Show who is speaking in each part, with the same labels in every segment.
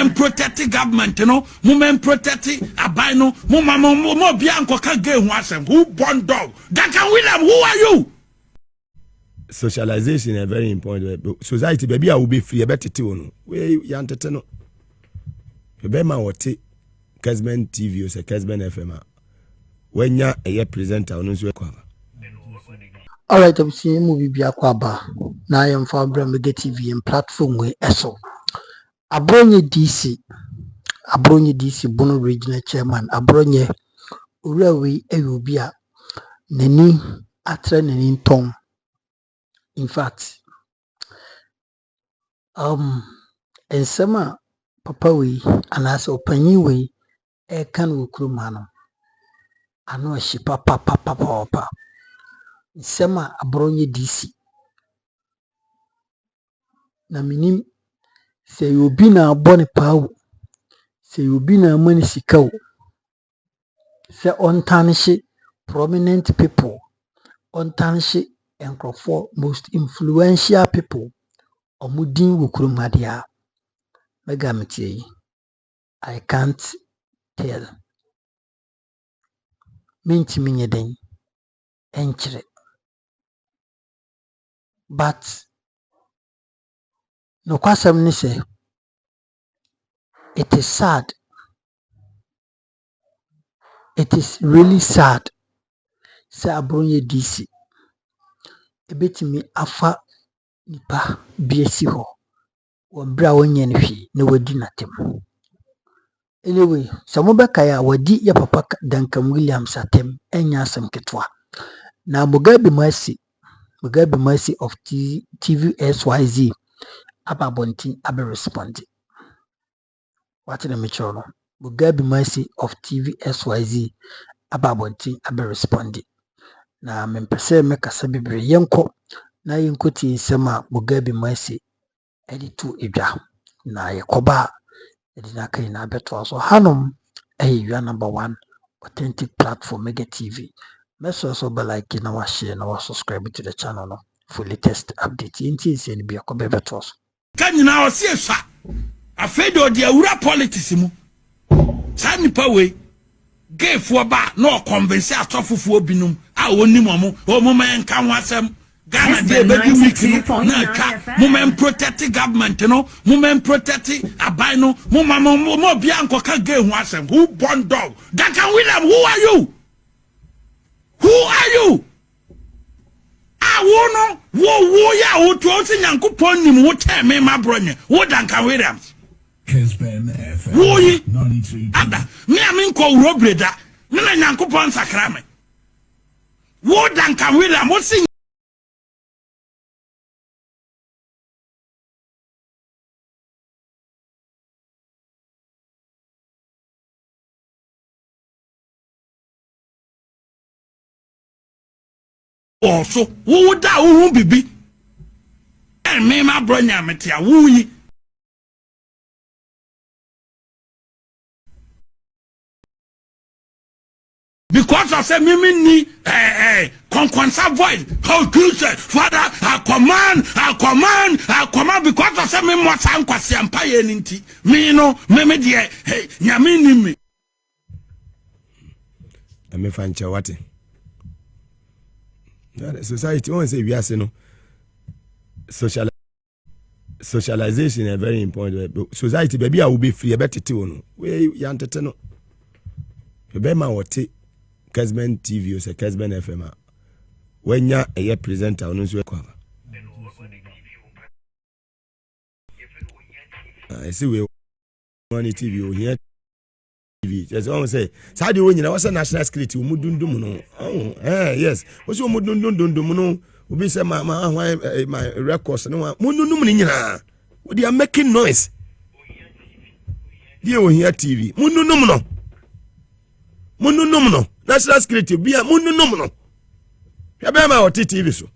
Speaker 1: movement protect government, you know, movement protect abino, mo bianco can get who born dog. Duncan Williams, who are you?
Speaker 2: Socialization is very important. Society, baby, I will be free. I bet it too. Where you entertain? Bema wote Kesben TV or Kesben FM. When you a presenter on nso kwa.
Speaker 3: All right, I'm seeing movie bi akwaba. Na I am for Abronye TV and platform we eso. Abronye DC Bono Regional Chairman Abronye Urawe Eyobia nani atre nani tom. In fact, ensema papa we anase opanyi we e kan wukrum hano ano ahyi papa nsema Abronye DC na minim se yobi na abone pawo se yobi na amani sikawo se ontanhye prominent people ontanhye enkrofo most influential people omudin wukrum hadia megamtie I can't tell minti minyeden enchire but no kwasam ni say it is sad, it is really sad say Abronye DC ebetimi afa nipa biesi ho wabra wonye nhwi na wadi natem. Anyway, samobeka ya wadi ya papa Duncan Williams atem enya asem ketwa na Mugabe Mercy of TVSYZ ababontin abe respond. What the mature no Mugabe Mercy of TVSYZ ababontin abe respond. Na mempese mekasa bebre yenko na yenkoti nsema Mugabe Mercy editu edwa na yekoba edina kai na beto so hanom you number 1 authentic platform Mega TV. Make also be like na wa share na wa subscribe to the channel no for latest update inti se ni bi akoba beto so
Speaker 1: kan na o se fa afedo de awura politics mu sa nipa we gay for ba no convince atofufu obinum a onim o man kan wasem Ghana de baby week na ka movement protect government, you know, movement protect abino, mo bianco can get who who born dog. Duncan Williams, who are you? Who are you? I wanna wo ya wo to osi nyankopon nim wo tell me my brother. Wo Duncan Williams.
Speaker 4: Kesben FM.
Speaker 1: Wo yi? Ada. Me amin ko robreda. Me na nyankopon sakrame. Wo Duncan Williams, wo si also who da who bibi and me my brother metia who yi because I say me ni conquensa voice how to say father I command because I say me mo san kwase empire nti me no me de nyame ni me
Speaker 2: ame fancha wate society won't say we are saying no socialization is very important. Society baby I will be free about it too no where you entertain no bema wote Kesben TV or Kesben FM when you a presenter on nso kwa I see we on TV Ohia TV just almost say sadi when you was national security umudundum no yes was umudundum no obi say my records no mununum ni nyina we are making noise die Ohia TV mununum no national security bia mununum no bema o TV so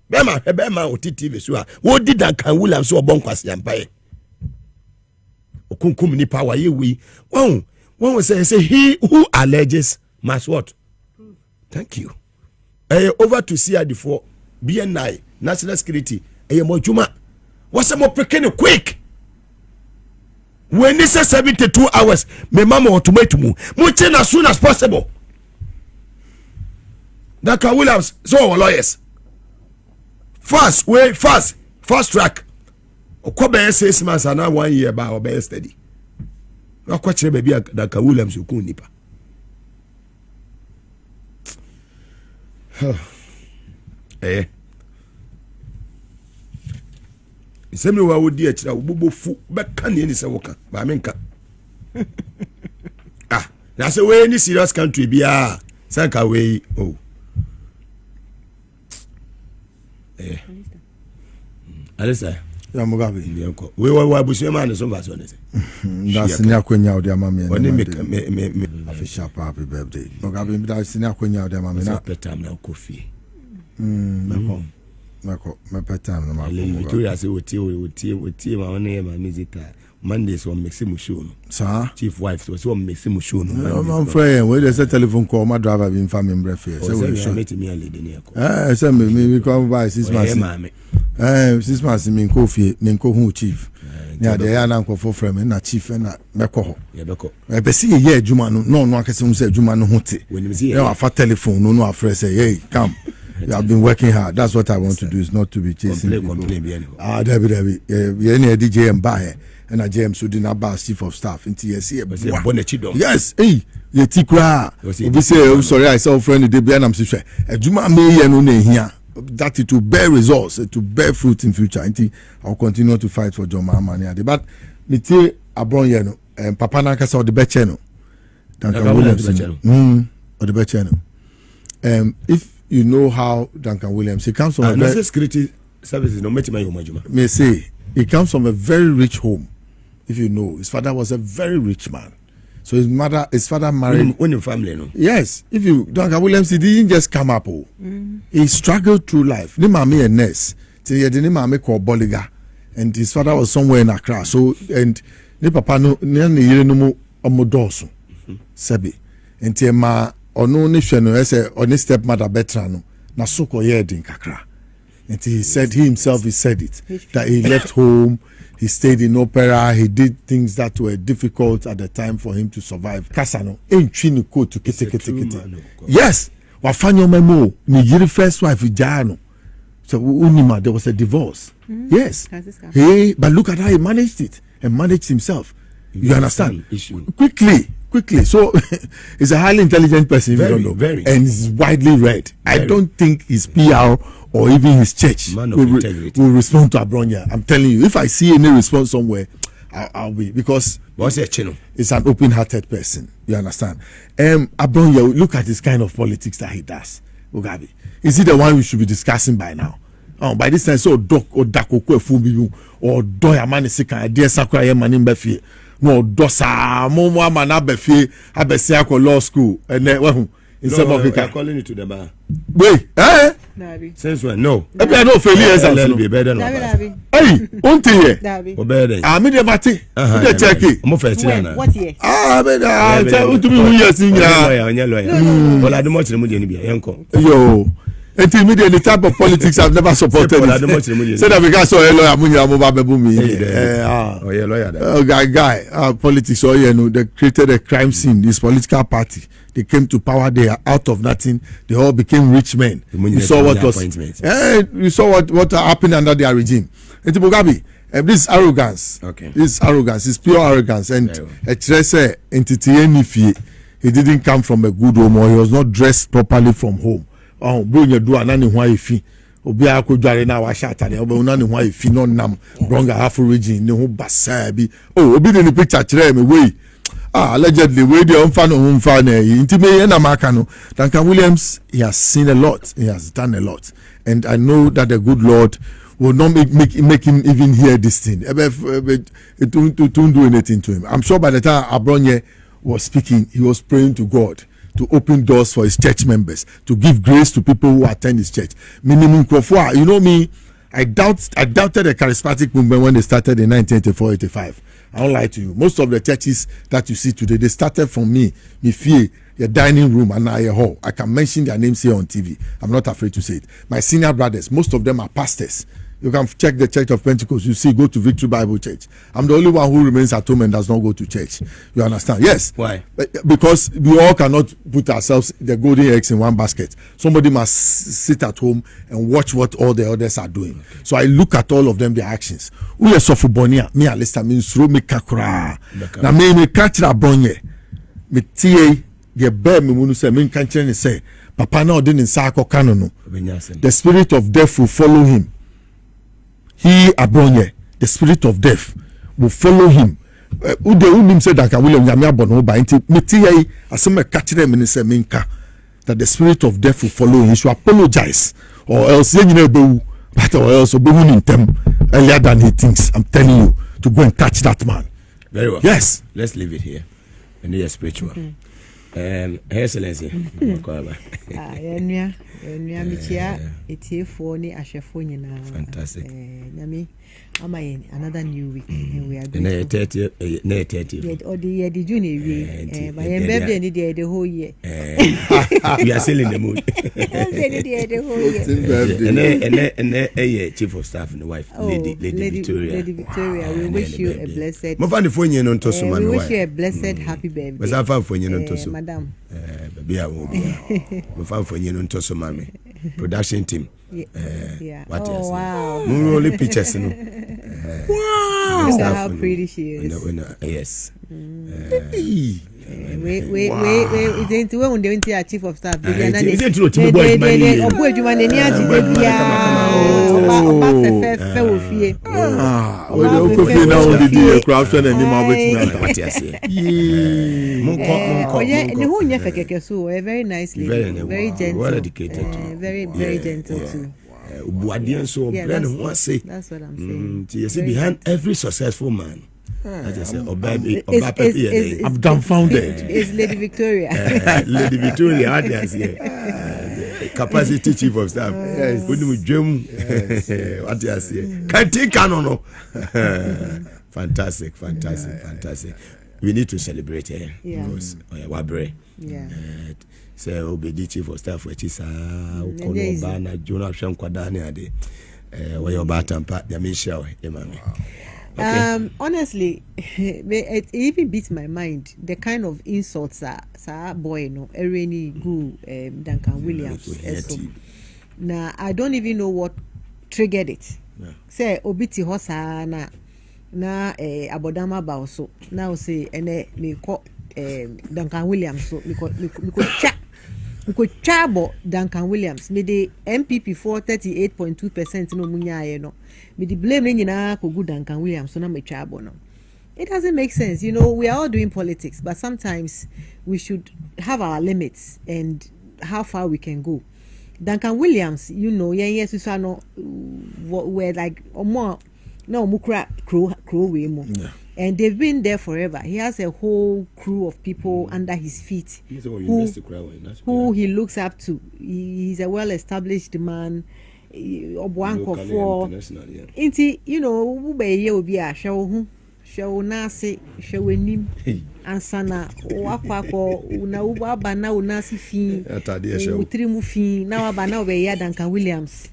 Speaker 2: bema o TV so a wo di Duncan Williams so obonkwase yampae okunkum ni power ye we one we say he who alleges must what. Thank you. Over to CID4 BNI national security mojuma what's more prekene quick when this is 72 hours me mama automate mu change as soon as possible. Duncan Williams so our lawyers fast track okobe 6 months and now 1 year ba obe steady na kwa kire baby Duncan Williams ku nipa isemi wa wodi akira obobofu be kan ye ni se woka ba menka na say we any serious country bia sanka we Alisa
Speaker 5: ya Mugabe
Speaker 2: we wa busu ma ne so ba so ne se
Speaker 5: that's ni akwenya odi amame
Speaker 2: oni me
Speaker 5: official happy birthday Mugabe that's ni akwenya odi amame na
Speaker 2: petam na kofi
Speaker 5: Mako petam na
Speaker 2: le Victoria say oti ma one ma music Monday so mix mu show no
Speaker 5: sir
Speaker 2: chief wife so mix mu show no
Speaker 5: I'm friend we dey telephone call my driver bin family breakfast say we show
Speaker 2: meet me already ne ko
Speaker 5: say me come by 6 months 6 months me ko fie me ko hu chief na dey ya na nkofo frame na chief na meko ho
Speaker 2: ye beko
Speaker 5: e be see ye adwuma no akese hu say adwuma no ho te na afa telephone no afre say hey come you have been working hard. That's what I want to do. Is not to be chasing
Speaker 2: complain.
Speaker 5: Debbie. Any DJ and buy and a James who did not buy chief of staff into TSC. Yes, hey, you tikra. We say, sorry, I saw a friend the day and I'm saying, a Juma may here. That it will bear results, to bear fruit in future. I'll continue to fight for John Mahama. But me tell Abronye and Papa Nanka saw the best channel. Duncan Williams or the best channel. If you know how Duncan Williams, he comes from a very
Speaker 2: security services. No
Speaker 5: may say he comes from a very rich home. If you know, his father was a very rich man. So his father married.
Speaker 2: When your family, no.
Speaker 5: Yes, if you Duncan Williams, he didn't just come up. He struggled through life. Ni mami a nurse. Till he didn't mami called Boliga, and his father was somewhere in Accra. So and ni papa no ni no mo omodoso. Sebi, and ma. Ono ni hwe no ese oni stepmother betra na soko ye din kakra and he said he said it that he left home, he stayed in opera, he did things that were difficult at the time for him to survive. Kasano entwi ni ko to kete yes wa fanyo memo ni yiri first wife jano so unima there was a divorce. Yes, hey, but look at how he managed it and managed himself. You understand? Quickly. So he's a highly intelligent person,
Speaker 2: very.
Speaker 5: And he's widely read. Very. I don't think his PR or even his church will respond to Abronye. I'm telling you, if I see any response somewhere, I'll be, because it's an open-hearted person. You understand? Abronye, look at this kind of politics that he does. Mugabe, is he the one we should be discussing by now? By this time, so doc or dakoko fubiyu or doya manisika dear sakura ye manim befi. No dosa momo amana befi abesi akọ law school and then instead of
Speaker 2: calling you to the bar.
Speaker 5: Wait,
Speaker 2: Since when? No.
Speaker 5: I don't fail
Speaker 2: be better than
Speaker 5: hey, unti here.
Speaker 2: Dabi.
Speaker 5: Me dey bati. Me check it.
Speaker 2: Mo fe china.
Speaker 6: What year?
Speaker 5: Me tell to be who years in
Speaker 2: lawyer. Well, I don't much money any be enko.
Speaker 5: Yo. Until me the type of politics I've never supported. Say that because lawyer munya mo ba bebu mi. Lawyer. Guy, politics they created a crime scene. This political party, they came to power. They are out of nothing. They all became rich men. You saw what was. You saw what happened under their regime. And Mugabe, this arrogance.
Speaker 2: Okay.
Speaker 5: This arrogance is pure arrogance. And he didn't come from a good home, or he was not dressed properly from home. Bring your do anani hwa ifi obi akodware na wa shata ne obi unani hwa ifi no nam bronga half region ne ho basa bi obi dey the picture kire me wey allegedly wey dey on no mfa na inti me na maka no Duncan Williams, he has seen a lot, he has done a lot, and I know that the good Lord will not make him even hear this thing. It don't do anything to him. I'm sure by the time Abronye was speaking, he was praying to God to open doors for his church members, to give grace to people who attend his church. Minimum Krofua, you know me, I doubted the charismatic movement when they started in 1984-85. I don't lie to you. Most of the churches that you see today, they started from me fear your dining room and your hall. I can mention their names here on TV. I'm not afraid to say it. My senior brothers, most of them are pastors. You can check the Church of Pentecost. You see, go to Victory Bible Church. I'm the only one who remains at home and does not go to church. You understand? Yes.
Speaker 2: Why?
Speaker 5: Because we all cannot put ourselves, the golden eggs in one basket. Somebody must sit at home and watch what all the others are doing. Okay. So I look at all of them, their actions. Who is Sofo Bonia? Me, Alista, me, throw me kakura. Now, me catch Abronye. Me tie, the bear me, munu say, me can't say, Papa now didn't sako kanono. The spirit of death will follow him. He Abronye, the spirit of death will follow him. Ude unim said Duncan Williams yamia bono ba inti meti asema catch them in say minka that the spirit of death will follow him. He should apologize or else but or else obehu in them earlier than he thinks. I'm telling you to go and touch that man.
Speaker 2: Very well.
Speaker 5: Yes.
Speaker 2: Let's leave it here. And he is spiritual. Her Excellency. Fantastic.
Speaker 6: Another new week. We are going or the junior week. By the whole year.
Speaker 2: We are still in the mood. And Chief of Staff and the wife, Lady Victoria.
Speaker 6: Lady Victoria, we wish you a blessed.
Speaker 2: We
Speaker 6: wish you a blessed happy birthday. Madam.
Speaker 2: Baby, I will be. We found for you to so mommy. Production team.
Speaker 6: Yeah.
Speaker 2: What
Speaker 6: oh, wow.
Speaker 2: Only pictures.
Speaker 6: Wow. Look at how pretty she is.
Speaker 2: Yes.
Speaker 6: Wait. It's when they went to Chief of Staff. Very nicely, very gentle,
Speaker 2: well educated,
Speaker 6: very gentle too.
Speaker 2: That's what
Speaker 6: I'm saying.
Speaker 2: You behind every successful man. I'm
Speaker 5: dumbfounded.
Speaker 6: It's Lady Victoria.
Speaker 2: Lady Victoria, capacity chief of staff.
Speaker 5: Yes.
Speaker 2: What do you say? Can't take no. Fantastic. We need to celebrate here. Because Wabre.
Speaker 6: Yeah.
Speaker 2: So obedi chief of staff which is Okono Bana Jonah Sham Kwadani ade. Where your batampa Yamisha Emami.
Speaker 6: Okay. Honestly, it even beats my mind the kind of insults boy no Ereni Gu Duncan Williams. Now I don't even know what triggered it. Say obiti hosa na abodama baoso now say ene me call Duncan Williams so me ko chabo Duncan Williams me the MPP for 38.2% no munya no me the blame nyina ko good Duncan Williams so na me chabo no. It doesn't make sense. You know, we are all doing politics, but sometimes we should have our limits and how far we can go. Duncan Williams, you know, yes we're like more no mukra crow way more. And they've been there forever. He has a whole crew of people under his feet who he looks up to. He's a well-established man. Obwanko for inti, you know, ube obi a show nasi show nim ansana wakwako una ubaba na unasi fi utrimu fi na waba na obe ya Duncan Williams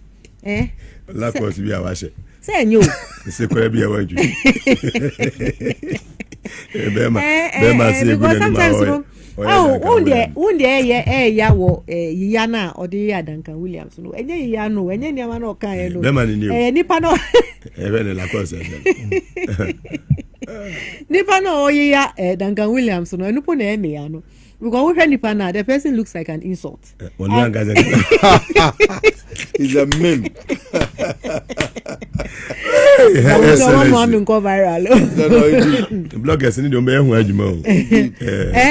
Speaker 2: Lakos bi awashe
Speaker 6: say nyo
Speaker 2: se ko bi awaju bema se go na
Speaker 6: ya wo ya na odi ya Duncan Williams no enye ya no enye ni ama na okan e no
Speaker 2: bema ni
Speaker 6: nipa no
Speaker 2: ne Lakos
Speaker 6: nipa no ya Duncan Williams no enupo na eme ya no because we nipa na the person looks like an insult.
Speaker 5: He's a meme.
Speaker 2: The bloggers need to be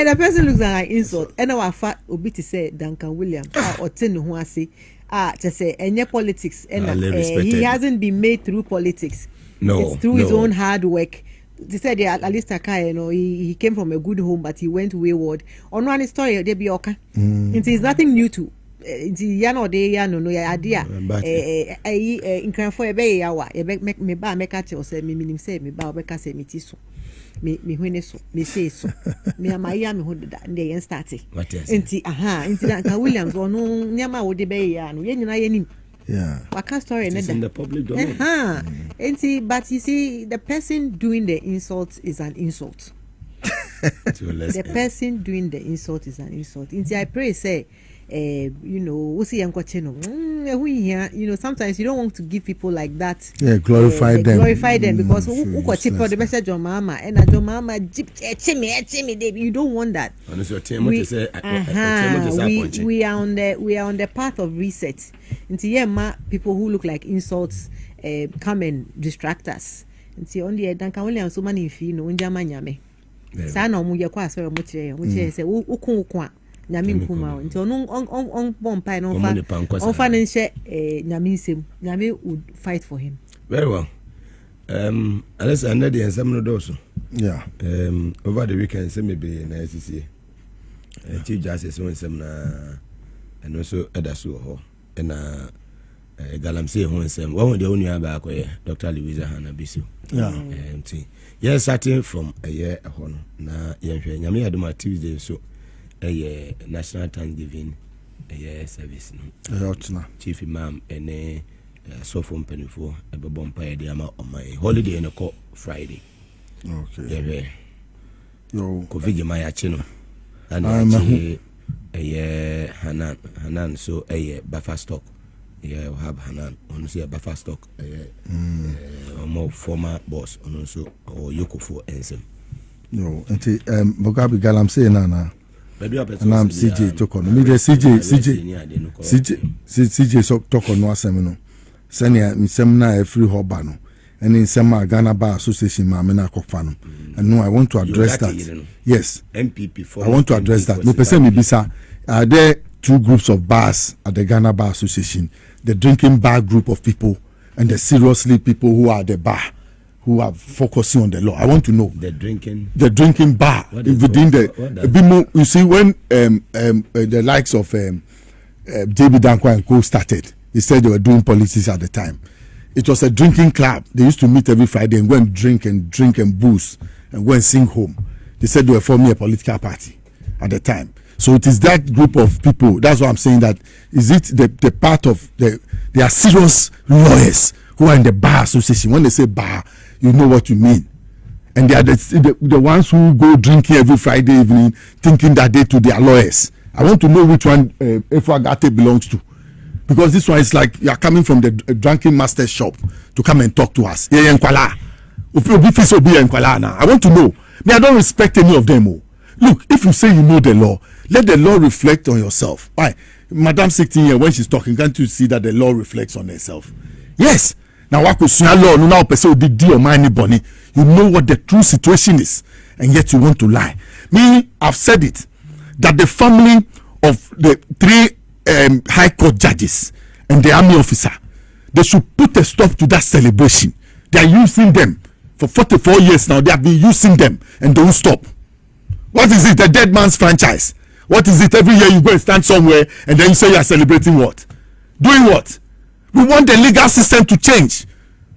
Speaker 6: the person looks like an insult. And our fat obi to say Duncan Williams or ten who I say to say any politics and he hasn't been made through politics.
Speaker 2: No,
Speaker 6: it's through his own hard work. They said at least you know, he came from a good home, but he went wayward. On one story, they be okay. It is nothing new to. No idea. In Cranford, me ba make at you say me say me ba make say me tiso. Me when so me say so. Me Miami who the started.
Speaker 2: What is
Speaker 6: Inti Duncan Williams or no nyama wo de be ya no ye nyina ye nim.
Speaker 5: Yeah.
Speaker 6: Waka story
Speaker 2: It's in the public domain.
Speaker 6: And see, but you see, the person doing the insult is an insult. The person doing the insult is an insult. And see, I pray, say, you know, sometimes you don't want to give people like that.
Speaker 5: Yeah, glorify them.
Speaker 6: Glorify them because the message your mama and your mama you don't want that. We are on the path of reset. Into people who look like insults come and distract us. And see only Duncan Williams so many if you know nyame. Sana mu ye kwa asore mu kire say ukun nyame nkuma nti on bompa no fa ne nhye nyame nsem nyame would fight for him.
Speaker 2: Very well. Unless I know the answer no doso.
Speaker 5: Yeah.
Speaker 2: Over the weekend say maybe na SCC. Chief Justice won sem na and also Edasu ho na Galamsey ho sem. One the only aba ko Dr. Louisa Hana Bisu.
Speaker 5: Yeah.
Speaker 2: Yes, starting from a year ago na yenhwe nyame adoma Tuesday so National Thanksgiving service no. Chief Imam and Sofo Panin Dancun Williams on my holiday and a Friday. Okay.
Speaker 5: Yo,
Speaker 2: Covid Maya Chino. And Hanan so a buffer stock. Yeah, have Hanan on see a buffer stock. More former boss on also or Yoko for Ensem.
Speaker 5: No, and Bogabi Galam say Nana. And I'm CJ Tokon. Me the CJ so Tokon no semino. Senia mi semina free hobano. And in Sema Ghana Bar Association Mamena Kokfano. And no, I want to address that. Yes. MPP for I want to address that. No person me bisa. Are there two groups of bars at the Ghana Bar Association? The drinking bar group of people and the seriously people who are at the bar, who are focusing on the law. I want to know the drinking bar within the you see when the likes of JB Dankwa and Co started, they said they were doing politics at the time. It was a drinking club. They used to meet every Friday and go and drink and booze and go and sing home. They said they were forming a political party at the time. So it is that group of people. That's why I'm saying that. Is it the part of they are serious lawyers who are in the bar association. When they say bar, you know what you mean. And they are the ones who go drinking every Friday evening thinking that they to their lawyers. I want to know which one Efragate belongs to. Because this one is like you are coming from the drunken master shop to come and talk to us. I want to know. Me, I don't respect any of them. Oh. Look, if you say you know the law, let the law reflect on yourself. Why? Madam 16 here, when she's talking, can't you see that the law reflects on herself? Yes. Now, what could law? No, now, person did deal or money bunny. You know what the true situation is, and yet you want to lie. Me, I've said it that the family of the three high court judges and the army officer, they should put a stop to that celebration. They are using them for 44 years now. They have been using them and don't stop. What is it? The dead man's franchise. What is it? Every year you go and stand somewhere and then you say you are celebrating what? Doing what? We want the legal system to change.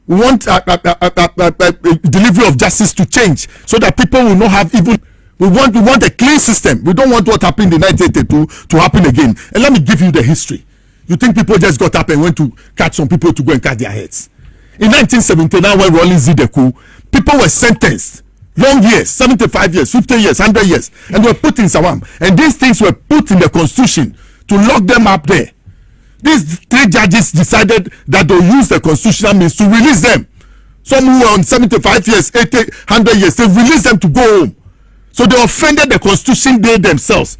Speaker 5: We want delivery of justice to change so that people will not have even. We want a clean system. We don't want what happened in 1982 to happen again. And let me give you the history. You think people just got up and went to catch some people to go and cut their heads? In 1979, when Rollins did the coup, people were sentenced. Long years, 75 years, 50 years, 100 years, and were put in Sawam. And these things were put in the constitution to lock them up there. These three judges decided that they'll use the constitutional means to release them. Some who were on 75 years, 80, 100 years, they released them to go home. So they offended the constitution, they themselves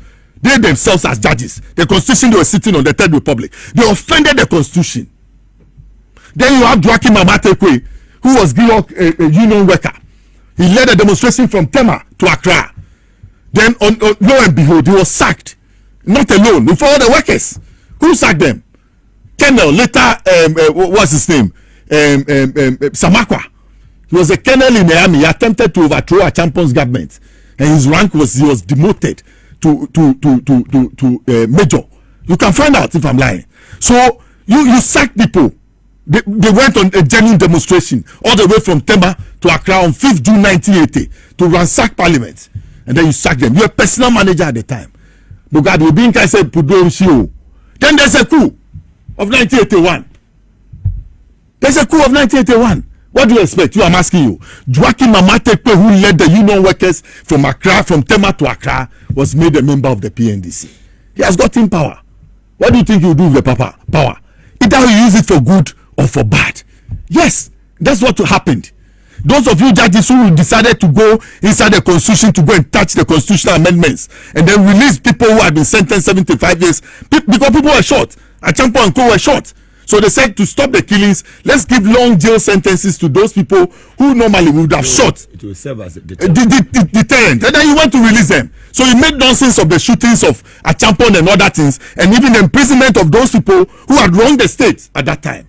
Speaker 5: as judges. The constitution, they were sitting on the Third Republic. They offended the constitution. Then you have Joaquim Amatekwe, who was a union worker. He led a demonstration from Tema to Accra. Then, lo and behold, he was sacked. Not alone, with all the workers. Who sacked them? Colonel, later, what's his name? Samakwa. He was a colonel in the army. He attempted to overthrow a champion's government. And his rank was, he was demoted to major. You can find out if I'm lying. So, you sack people. They went on a genuine demonstration all the way from Tema to Accra on 5th June 1980 to ransack Parliament, and then you sack them. You're a personal manager at the time. Then there's a coup of 1981. There's a coup of 1981. What do you expect? I'm asking you. Joaquin Mamatekpe, who led the union workers from Accra, from Tema to Accra, was made a member of the PNDC. He has gotten power. What do you think he'll do with the power? Either he use it for good or for bad. Yes, that's what happened. Those of you judges who decided to go inside the constitution to go and touch the constitutional amendments and then release people who had been sentenced 75 years because people were shot. Achampo and Co were shot. So they said to stop the killings, let's give long jail sentences to those people who normally would have shot.
Speaker 2: It will serve as a deterrent.
Speaker 5: Deterrent. And then you want to release them. So you made nonsense of the shootings of Achampon and other things, and even the imprisonment of those people who had wronged the state at that time.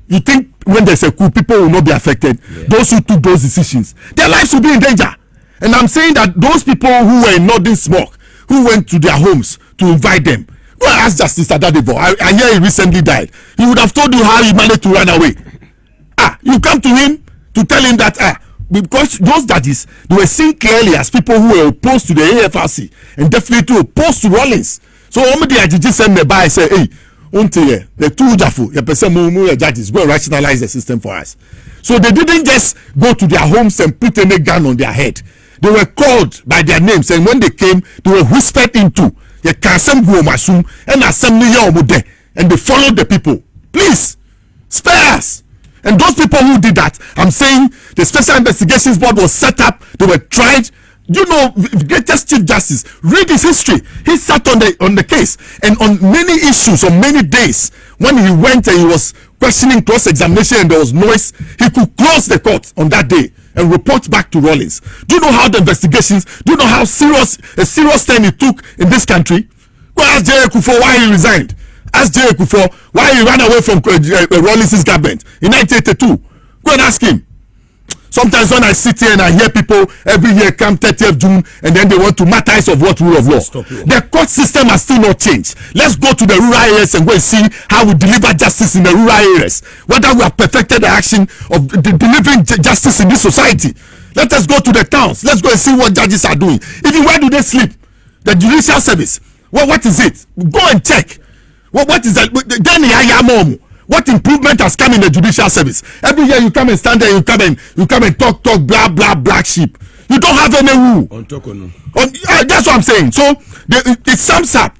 Speaker 5: You think when there's a coup, people will not be affected? Yeah. Those who took those decisions, their lives will be in danger. And I'm saying that those people who were in Northern Smoke, who went to their homes to invite them, go and ask Justice Adadebo. I hear he recently died. He would have told you how he managed to run away. You come to him to tell him that because those judges, they were seen clearly as people who were opposed to the AFRC and definitely opposed to Rawlings. So the judges send me by and say, hey, the two judges go and rationalize the system for us. So they didn't just go to their homes and put any gun on their head. They were called by their names, and when they came, they were whispered into. And they followed the people. Please spare us. And those people who did that, I'm saying the Special Investigations Board was set up. They were tried. You know, greatest Chief Justice, read his history. He sat on the case, and on many issues, on many days, when he went and he was questioning cross-examination and there was noise, he could close the court on that day and report back to Rawlings. Do you know how the investigations, do you know how serious stand he took in this country? Go ask J. Akufo why he resigned. Ask J. Akufo why he ran away from Rawlings' government in 1982. Go and ask him. Sometimes when I sit here and I hear people every year come 30th June and then they want to martyrs of what rule of law. The court system has still not changed. Let's go to the rural areas and go and see how we deliver justice in the rural areas. Whether we have perfected the action of delivering justice in this society. Let us go to the towns. Let's go and see what judges are doing. Even where do they sleep? The judicial service. What is it? Go and check. What is that? What improvement has come in the judicial service? Every year you come and stand there, you come and talk blah black sheep. You don't have any rule. That's what I'm saying. So it sums up.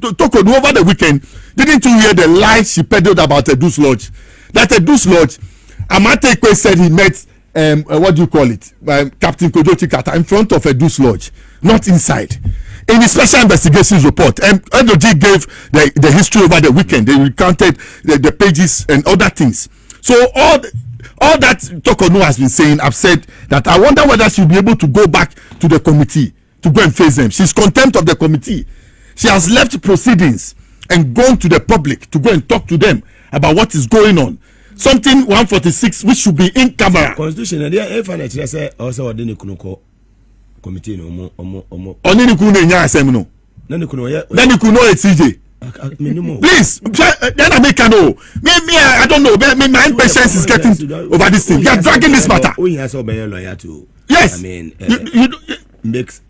Speaker 5: Tokonu over the weekend. Didn't you hear the lie she peddled about a Deuce Lodge? That a Deuce Lodge, Amatekwe said he met what do you call it? Captain Kojochi Kata in front of a Deuce Lodge, not inside. In the Special Investigations Report, NOG gave the history over the weekend. They recounted the pages and other things. So all that Tokonu has been saying, I've said that I wonder whether she'll be able to go back to the committee to go and face them. She's contempt of the committee. She has left proceedings and gone to the public to go and talk to them about what is going on. Something 146 which should be in camera.
Speaker 2: Constitution and if I say also didn't committee no
Speaker 5: only kuno nya asem no then you kuno CJ please then I make no me I don't know my impatience is getting over this thing. You are dragging this matter. Yes,
Speaker 2: I mean makes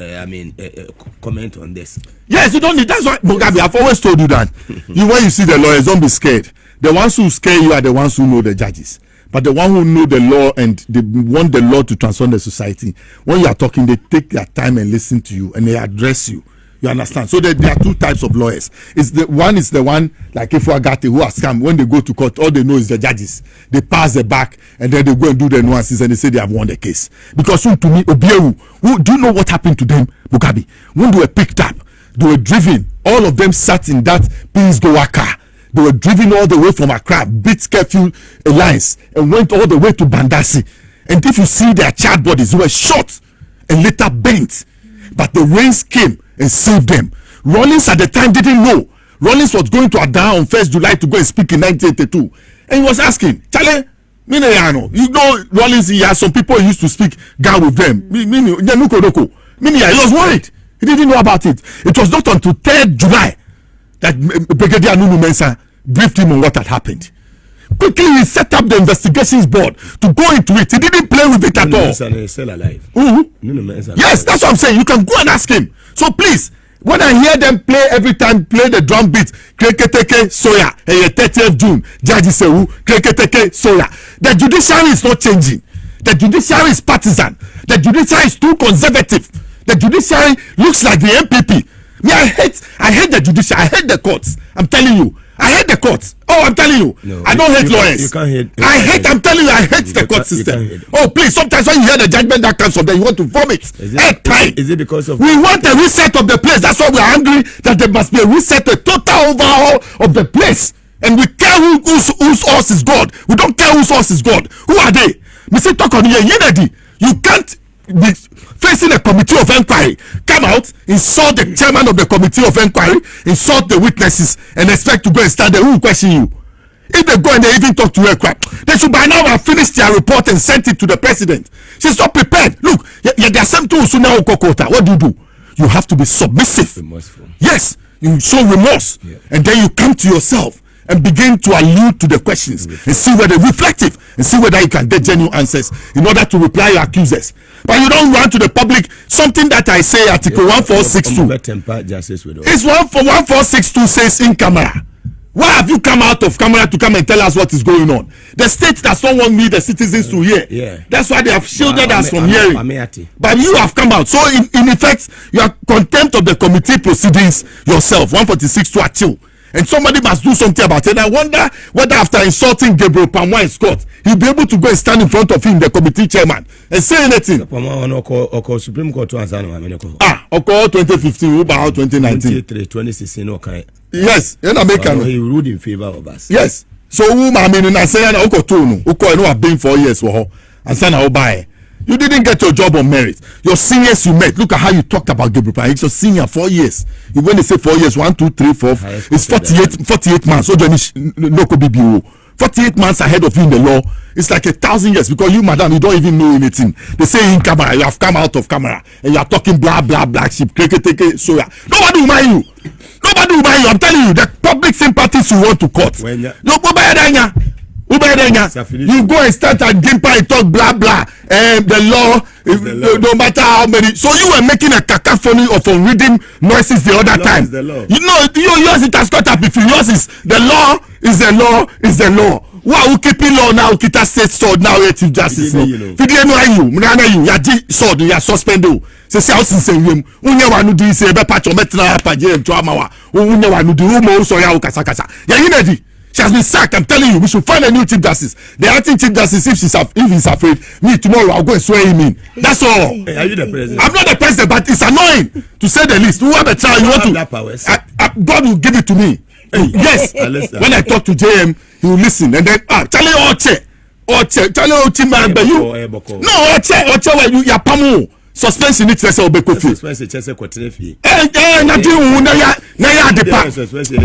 Speaker 2: comment on this.
Speaker 5: Yes, you don't need. That's why Mugabe, I've always told you that when you see the lawyers, don't be scared. The ones who scare you are the ones who know the judges. But the one who know the law and they want the law to transform the society, when you are talking, they take their time and listen to you and they address you. You understand? So there are two types of lawyers. The one like Ifwagate who has come, when they go to court, all they know is the judges. They pass the back and then they go and do the nuances and they say they have won the case. Because to me, Obiewu, do you know what happened to them, Mugabe? When they were picked up, they were driven. All of them sat in that Pinsgowa car. They were driven all the way from Accra, beat curfew lines, and went all the way to Bandasi. And if you see their charred bodies, they were shot and later bent. But the rains came and saved them. Rawlings at the time didn't know. Rawlings was going to Adan on 1st July to go and speak in 1982. And he was asking, Chale, you know Rawlings, he has some people who used to speak Ga with them. He was worried. He didn't know about it. It was not until 3rd July that Brigadier Nunu Mensah briefed him on what had happened. Quickly, he set up the investigations board to go into it. He didn't play with it at all.
Speaker 2: Is still alive.
Speaker 5: Yes, that's what I'm saying. You can go and ask him. So please, When I hear them play every time, play the drum beat, Kreketeke Soya, 30th June, Jaji Sewu, Kreketeke Soya. The judiciary is not changing. The judiciary is partisan. The judiciary is too conservative. The judiciary looks like the MPP. Me, I hate the judiciary. I hate the courts. I'm telling you. I hate the courts. Oh, I'm telling you. No, I don't hate lawyers. I'm telling you, I hate the court system. Oh, please, sometimes when you hear the judgment that comes from there, you want to vomit.
Speaker 2: Is it because of...
Speaker 5: We want a reset of the place. That's why we're angry that there must be a reset, a total overhaul of the place. And we care whose horse is God. We don't care whose horse is God. Who are they? Mr. Talk on here. You can't be facing a committee of inquiry, come out, insult the chairman of the committee of inquiry, insult the witnesses, and expect to go and stand there. Who will question you? If they go and they even talk to her, they should by now have finished their report and sent it to the president. She's not prepared. Look, there are some tools now. What do? You have to be submissive.
Speaker 2: Remorseful.
Speaker 5: Yes, you show remorse, and then you come to yourself and begin to allude to the questions and see whether reflective and see whether you can get genuine answers in order to reply your accusers. But you don't run to the public. Something that I say, Article 1462. It's 1462 says in camera. Why have you come out of camera to come and tell us what is going on? The state does not want me, the citizens, to hear.
Speaker 2: Yeah.
Speaker 5: That's why they have shielded us from hearing. But you have come out. So in effect, you are contempt of the committee proceedings yourself. 146 to chill. And somebody must do something about it. And I wonder whether after insulting Gabriel Pamwa in court, he'll be able to go and stand in front of him, the committee chairman, and say anything.
Speaker 2: Supreme Court
Speaker 5: 2015, about 2019.
Speaker 2: 2016, okay.
Speaker 5: Yes, in America.
Speaker 2: He ruled in favor of us.
Speaker 5: Yes. So, I mean, I say, I have been 4 years for her, and say, I'll buy. You didn't get your job on merit. Your seniors you met. Look at how you talked about Gabriel Pamwa. It's your senior 4 years. When they say 4 years, 1, 2, 3, 4, it's 48 months. So then no BBO. 48 months ahead of you in the law. It's like 1,000 years because you, madam, you don't even know anything. They say in camera, you have come out of camera and you are talking blah blah black sheep, soya. Nobody will mind you. Nobody will mind you. I'm telling you, the public sympathies you want to cut. No, you go and start at Gimpa and talk blah blah. The law, no matter how many. So you were making a cacophony of reading noises the other time. You know, yours it has got up. If yours is the law, is the law, is the law. Wow, keeping law now, kita state sword now, Chief Justice. Fidie no ayu, mnana you, ya di sword, ya suspend. Se house in him. Unye wanu di se be patch metra pa je to amawa. Unye wanu di umo so ya kasa. Ya yinedi. She has been sacked. I'm telling you, we should find a new Chief Justice. The acting Chief Justice, if he's afraid, me tomorrow I'll go and swear him in. That's all.
Speaker 2: Hey, are you the president?
Speaker 5: I'm not the president, but it's annoying to say the least. Who have a child, you want to? God will give it to me. Yes. When I talk to JM, he will listen, and then Charlie Oche, man, but you no Oche, where you pamu. Suspension ni chese obekofi.
Speaker 2: Suspension chese kwetrefi.
Speaker 5: Na di wu na ya adepa.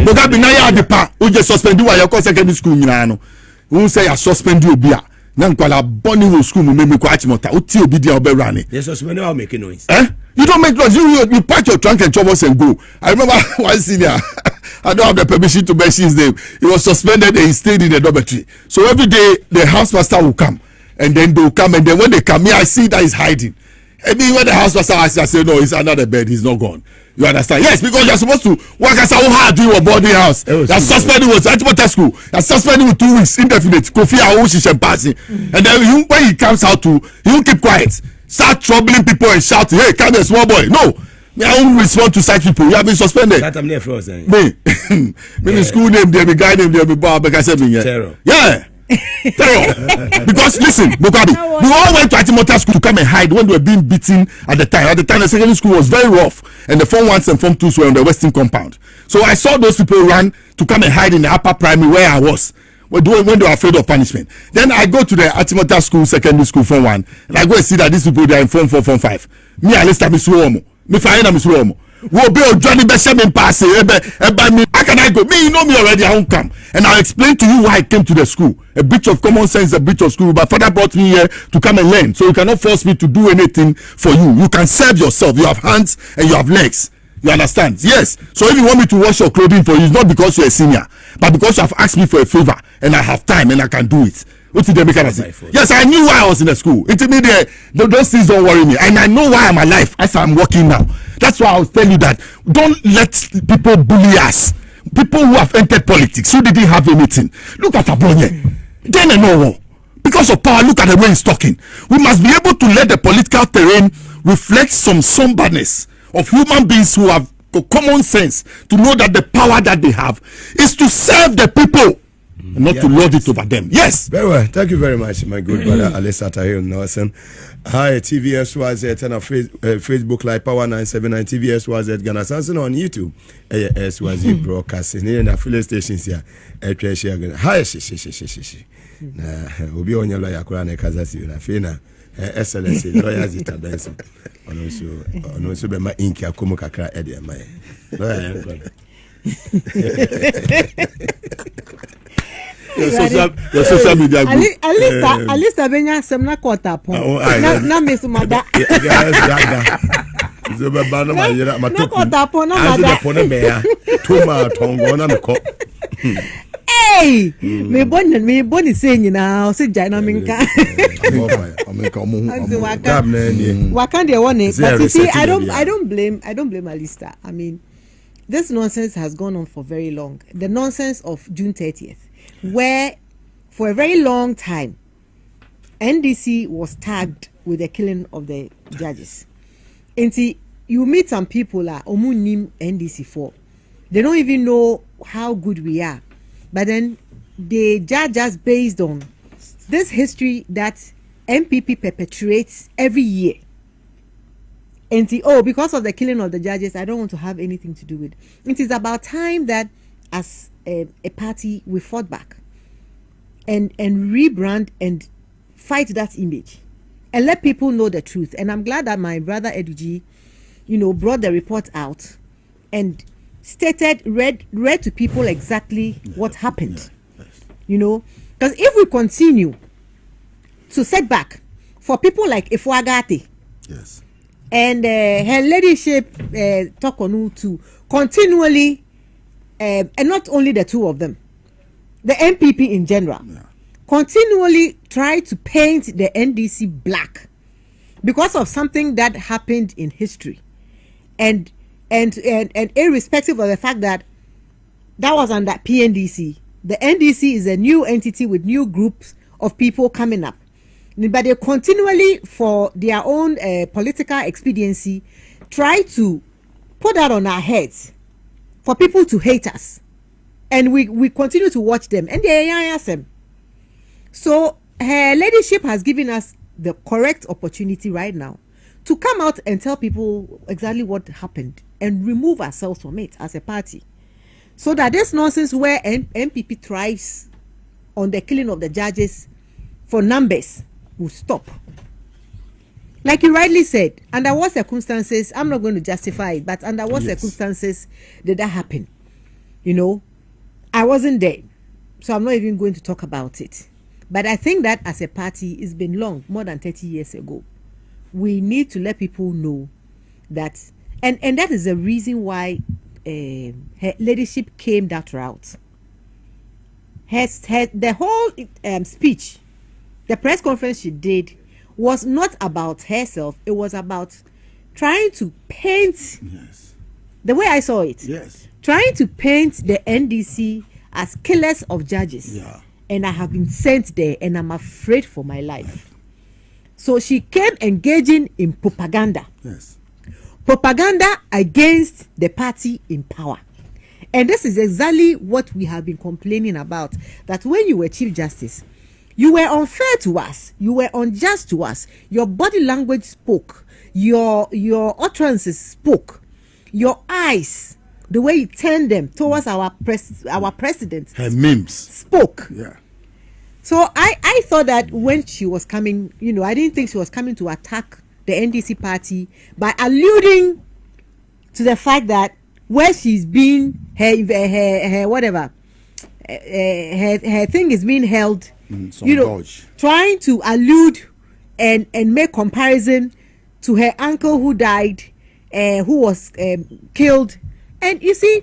Speaker 5: Bogabi na ya adepa. Uje suspend wa your secondary school nyina no. Who say ya suspend obi a. Na nkwala boni wo school mu meme kwa achimota. Oti obi dia oberane.
Speaker 2: Yes, suspend wa make noise.
Speaker 5: You don't make noise. You pack your trunk and troubles and go. I remember one senior. I don't have the permission to mention his name. He was suspended and he stayed in the dormitory. So every day the housemaster will come, and then they will come, and then when they come here, I see that he's hiding. And then when the housemaster asks, I say, no, he's under the bed. He's not gone. You understand? Yes, because you're supposed to work as a hard in your boarding house. You're suspended with school. You're suspended with 2 weeks indefinite. Kofi Awoshishem passing, and then when he comes out he will keep quiet. Start troubling people and shouting, hey, come here, small boy. No. I won't respond to such people. You have been suspended.
Speaker 2: That I'm there for us.
Speaker 5: Me. The school name, there be guy name, there be Bob.
Speaker 2: Terror.
Speaker 5: Yeah. Terror. Because listen, Bokabi, we all went to Atimota school to come and hide when we were being beaten at the time. At the time, the secondary school was very rough, and the Form 1s and Form 2s were on the Western compound. So I saw those people run to come and hide in the upper primary where I was. When they were afraid of punishment. Then I go to the Atimota school, secondary school, Form 1, and I go and see that these people, they are in Form 4, Form 5. Me, I list me slow. Me find them slow. Wo be Johnny Beshamin pass me. How can I go? Me, you know me already. I won't come, and I'll explain to you why I came to the school. A bit of common sense, a bit of school. But father brought me here to come and learn. So you cannot force me to do anything for you. You can serve yourself. You have hands and you have legs. You understand? Yes. So if you want me to wash your clothing for you, it's not because you're a senior, but because you have asked me for a favor, and I have time and I can do it. What did they make us say? Yes, I knew why I was in the school. Those things don't worry me, and I know why I'm alive as I'm working now. That's why I was telling you that don't let people bully us. People who have entered politics, who didn't have anything. Look at Abronye. Then and no. Because of power, look at the way he's talking. We must be able to let the political terrain reflect some somberness of human beings who have common sense to know that the power that they have is to serve the people, not to lord it over them. Yes.
Speaker 2: Very well. Thank you very much, my good brother Alisa Tahir Nelson. Hi, TVSYZ and Facebook Live Power 979 TVSYZ Ghana Sanson on YouTube. SYZ broadcasting here in affiliate stations here. Hi, she. Obi on your lawyer Kurane Kazasi na fina excellency lawyer Zita Benson also be my inki akomo kakra e de mai lawyer
Speaker 5: your social media group
Speaker 6: at least abenya semna quarter pon na mesumada
Speaker 2: zo be ba no ma yira ma
Speaker 6: na quarter pon na
Speaker 2: mada azu pon me ya toma tongo na me ko.
Speaker 6: Hey, me boni say nyina o se jai na minka. Wakan dey one. But you see, I don't blame Alista. I mean, this nonsense has gone on for very long. The nonsense of June 30th, where for a very long time NDC was tagged with the killing of the judges. And see, you meet some people like omunim NDC for. They don't even know how good we are. But then they judge us based on this history that MPP perpetuates every year. And see, because of the killing of the judges, I don't want to have anything to do with it. It is about time that as a party, we fought back and rebrand and fight that image and let people know the truth. And I'm glad that my brother Eduji, brought the report out and stated, read to people exactly what happened. Because if we continue to set back for people like Ifwagati,
Speaker 2: yes,
Speaker 6: and her ladyship Tokonu to continually, and not only the two of them, the MPP in general, continually try to paint the NDC black because of something that happened in history, and irrespective of the fact that was under PNDC, the NDC is a new entity with new groups of people coming up, but they continually, for their own political expediency, try to put that on our heads for people to hate us, and we continue to watch them, and they are them. So her ladyship has given us the correct opportunity right now to come out and tell people exactly what happened and remove ourselves from it as a party, so that this nonsense where MPP thrives on the killing of the judges for numbers will stop. Like you rightly said, under what circumstances, I'm not going to justify it, but under what circumstances did that happen? I wasn't there, so I'm not even going to talk about it. But I think that as a party, it's been long, more than 30 years ago. We need to let people know that, and that is the reason why her ladyship came that route. The whole speech, the press conference she did, was not about herself. It was about trying to paint, the way I saw it, trying to paint the NDC as killers of judges. And I have been sent there, and I'm afraid for my life. So she came engaging in propaganda. Propaganda against the party in power. And this is exactly what we have been complaining about, that when you were Chief Justice, you were unfair to us, you were unjust to us. Your body language spoke, your utterances spoke, your eyes, the way you turned them towards our president,
Speaker 5: her memes
Speaker 6: spoke. So I thought that when she was coming, I didn't think she was coming to attack the NDC party by alluding to the fact that where she's been, her whatever, her thing is being held, trying to allude and make comparison to her uncle who died, who was killed. And you see,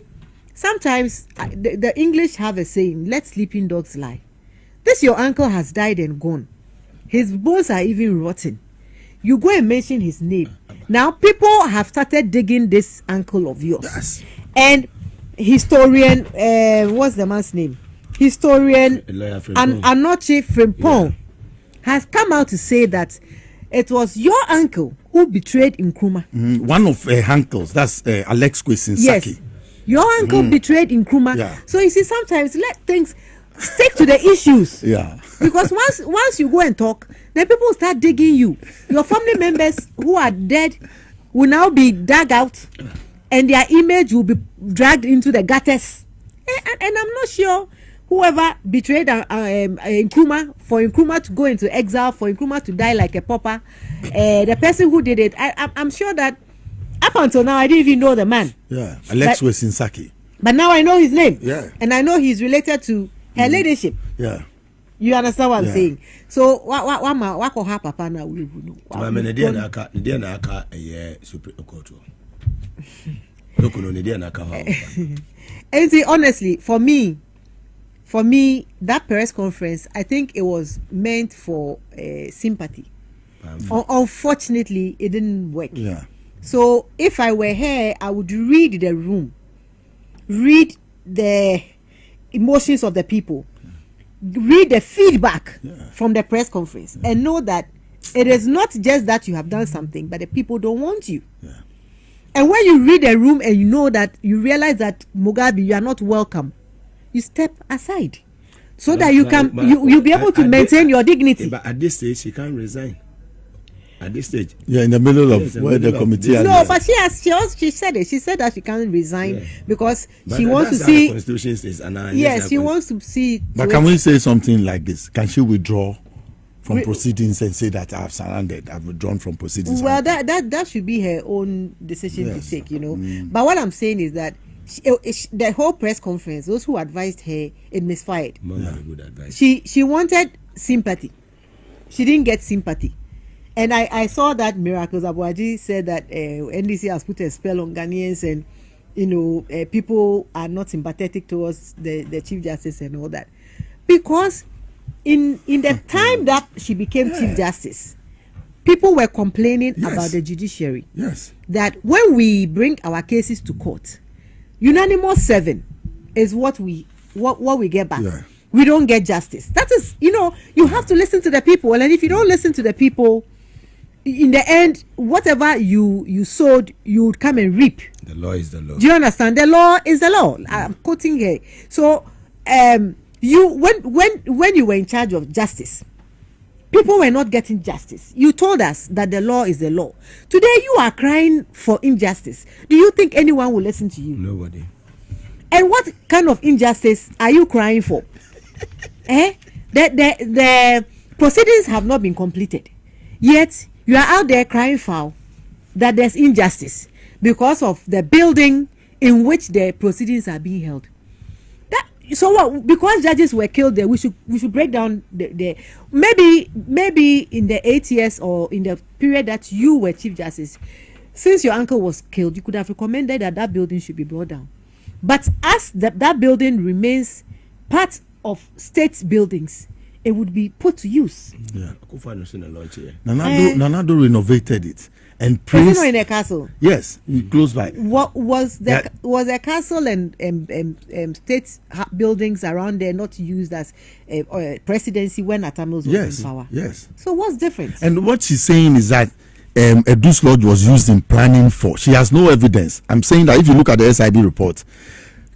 Speaker 6: sometimes the English have a saying, let sleeping dogs lie. This your uncle has died and gone. His bones are even rotten. you go and mention his name. Now people have started digging this uncle of yours.
Speaker 2: Yes.
Speaker 6: And historian, what's the man's name? Historian Anoche Frimpong has come out to say that it was your uncle who betrayed Nkrumah.
Speaker 5: One of her uncles, that's Alex Kwesinsaki.
Speaker 6: Yes, your uncle betrayed Nkrumah.
Speaker 5: Yeah.
Speaker 6: So you see, sometimes let things stick to the issues.
Speaker 5: Yeah.
Speaker 6: Because once you go and talk, then people start digging you. Your family members who are dead will now be dug out, and their image will be dragged into the gutters. And I'm not sure whoever betrayed Nkrumah, for Nkrumah to go into exile, for Nkrumah to die like a pauper, the person who did it, I'm sure that up until now I didn't even know the man.
Speaker 5: Yeah, Alex Kwesinsaki.
Speaker 6: But now I know his name.
Speaker 5: Yeah.
Speaker 6: And I know he's related to her ladyship.
Speaker 5: Yeah.
Speaker 6: You understand what I'm saying? So what could happen, Papa? Now we know. And see, honestly, for me, that press conference, I think it was meant for sympathy. Unfortunately, it didn't work.
Speaker 5: Yeah.
Speaker 6: So if I were her, I would read the room, read the emotions of the people, read the feedback from the press conference, and know that it is not just that you have done something, but the people don't want you.
Speaker 5: Yeah.
Speaker 6: And when you read the room and you know that, you realize that Mugabe, you are not welcome, you step aside so that you can you'll be able to maintain your dignity.
Speaker 2: But at this stage, she can't resign. At this stage,
Speaker 5: in the middle of where the committee.
Speaker 6: No, but she said it. She said that she can't resign because she wants to see.
Speaker 2: Constitution states,
Speaker 6: yes, she wants to see.
Speaker 5: But can we say something like this? Can she withdraw from proceedings and say that I've surrendered, I've withdrawn from proceedings?
Speaker 6: Well, that should be her own decision to take, But what I'm saying is that the whole press conference, those who advised her, it misfired.
Speaker 2: Good advice.
Speaker 6: She wanted sympathy. She didn't get sympathy. And I saw that Miracles Abuaji said that NDC has put a spell on Ghanaians, and people are not sympathetic towards the Chief Justice and all that, because in the time that she became Chief Justice, people were complaining about the judiciary.
Speaker 5: Yes.
Speaker 6: That when we bring our cases to court, unanimous 7 is what we get back.
Speaker 5: Yeah.
Speaker 6: We don't get justice. That is, you have to listen to the people, and if you don't listen to the people, in the end, whatever you sowed, you would come and reap.
Speaker 2: The law is the law.
Speaker 6: Do you understand? The law is the law. I'm quoting here. So, you when you were in charge of justice, people were not getting justice. You told us that the law is the law. Today, you are crying for injustice. Do you think anyone will listen to you?
Speaker 2: Nobody.
Speaker 6: And what kind of injustice are you crying for? The proceedings have not been completed, yet you are out there crying foul that there's injustice because of the building in which the proceedings are being held. So what? Because judges were killed there, we should break down the maybe in the 8 years or in the period that you were Chief Justice, since your uncle was killed, you could have recommended that building should be brought down. But as that building remains part of state buildings, it would be put to use.
Speaker 5: Yeah. Nanado renovated it and praised.
Speaker 6: Is it not in a castle?
Speaker 5: Yes, close by.
Speaker 6: What was a castle and state buildings around there not used as presidency when Atamils was in power?
Speaker 5: Yes.
Speaker 6: So what's different?
Speaker 5: And what she's saying is that a Deuce Lodge was used in planning for. She has no evidence. I'm saying that if you look at the SID report,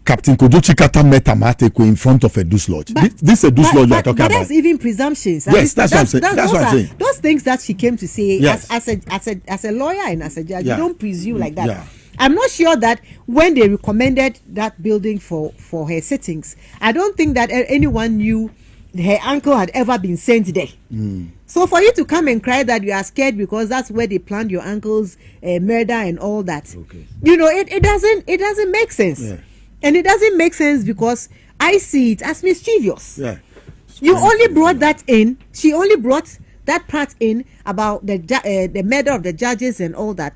Speaker 5: Captain Kojochi Kata met Amateko in front of a Deuce Lodge. This is a Deuce Lodge you are talking about.
Speaker 6: But that's even presumptions.
Speaker 5: Yes, that's what I'm saying. That's what I'm saying.
Speaker 6: Those things that she came to say,
Speaker 5: yes,
Speaker 6: as a lawyer and as a judge, you don't presume like that. Yeah. I'm not sure that when they recommended that building for her sittings, I don't think that anyone knew her uncle had ever been sent there. So for you to come and cry that you are scared because that's where they planned your uncle's murder and all that, it doesn't make sense. Yeah. And it doesn't make sense because I see it as mischievous. Yeah. You only brought that in. She only brought that part in about the murder of the judges and all that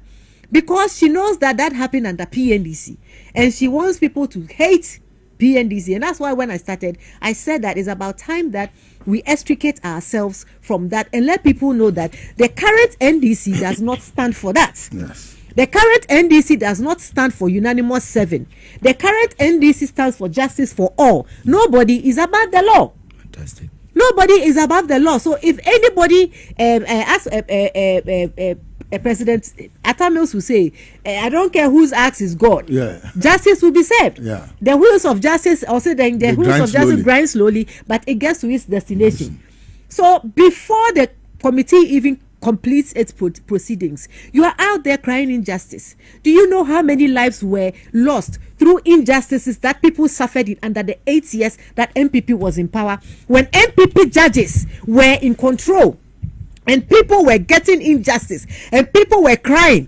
Speaker 6: because she knows that happened under PNDC, and she wants people to hate PNDC. And that's why when I started, I said that it's about time that we extricate ourselves from that and let people know that the current NDC does not stand for that.
Speaker 5: Yes.
Speaker 6: The current NDC does not stand for unanimous 7. The current NDC stands for justice for all. Nobody is above the law.
Speaker 2: Fantastic.
Speaker 6: Nobody is above the law. So if anybody, as President Atamils will say, I don't care whose axe is God.
Speaker 5: Yeah.
Speaker 6: Justice will be served.
Speaker 5: Yeah.
Speaker 6: The wheels of justice, also the wheels of justice grind slowly, but it gets to its destination. So before the committee even completes its proceedings, you are out there crying injustice. Do you know how many lives were lost through injustices that people suffered in under the 8 years that MPP was in power, when MPP judges were in control and people were getting injustice and people were crying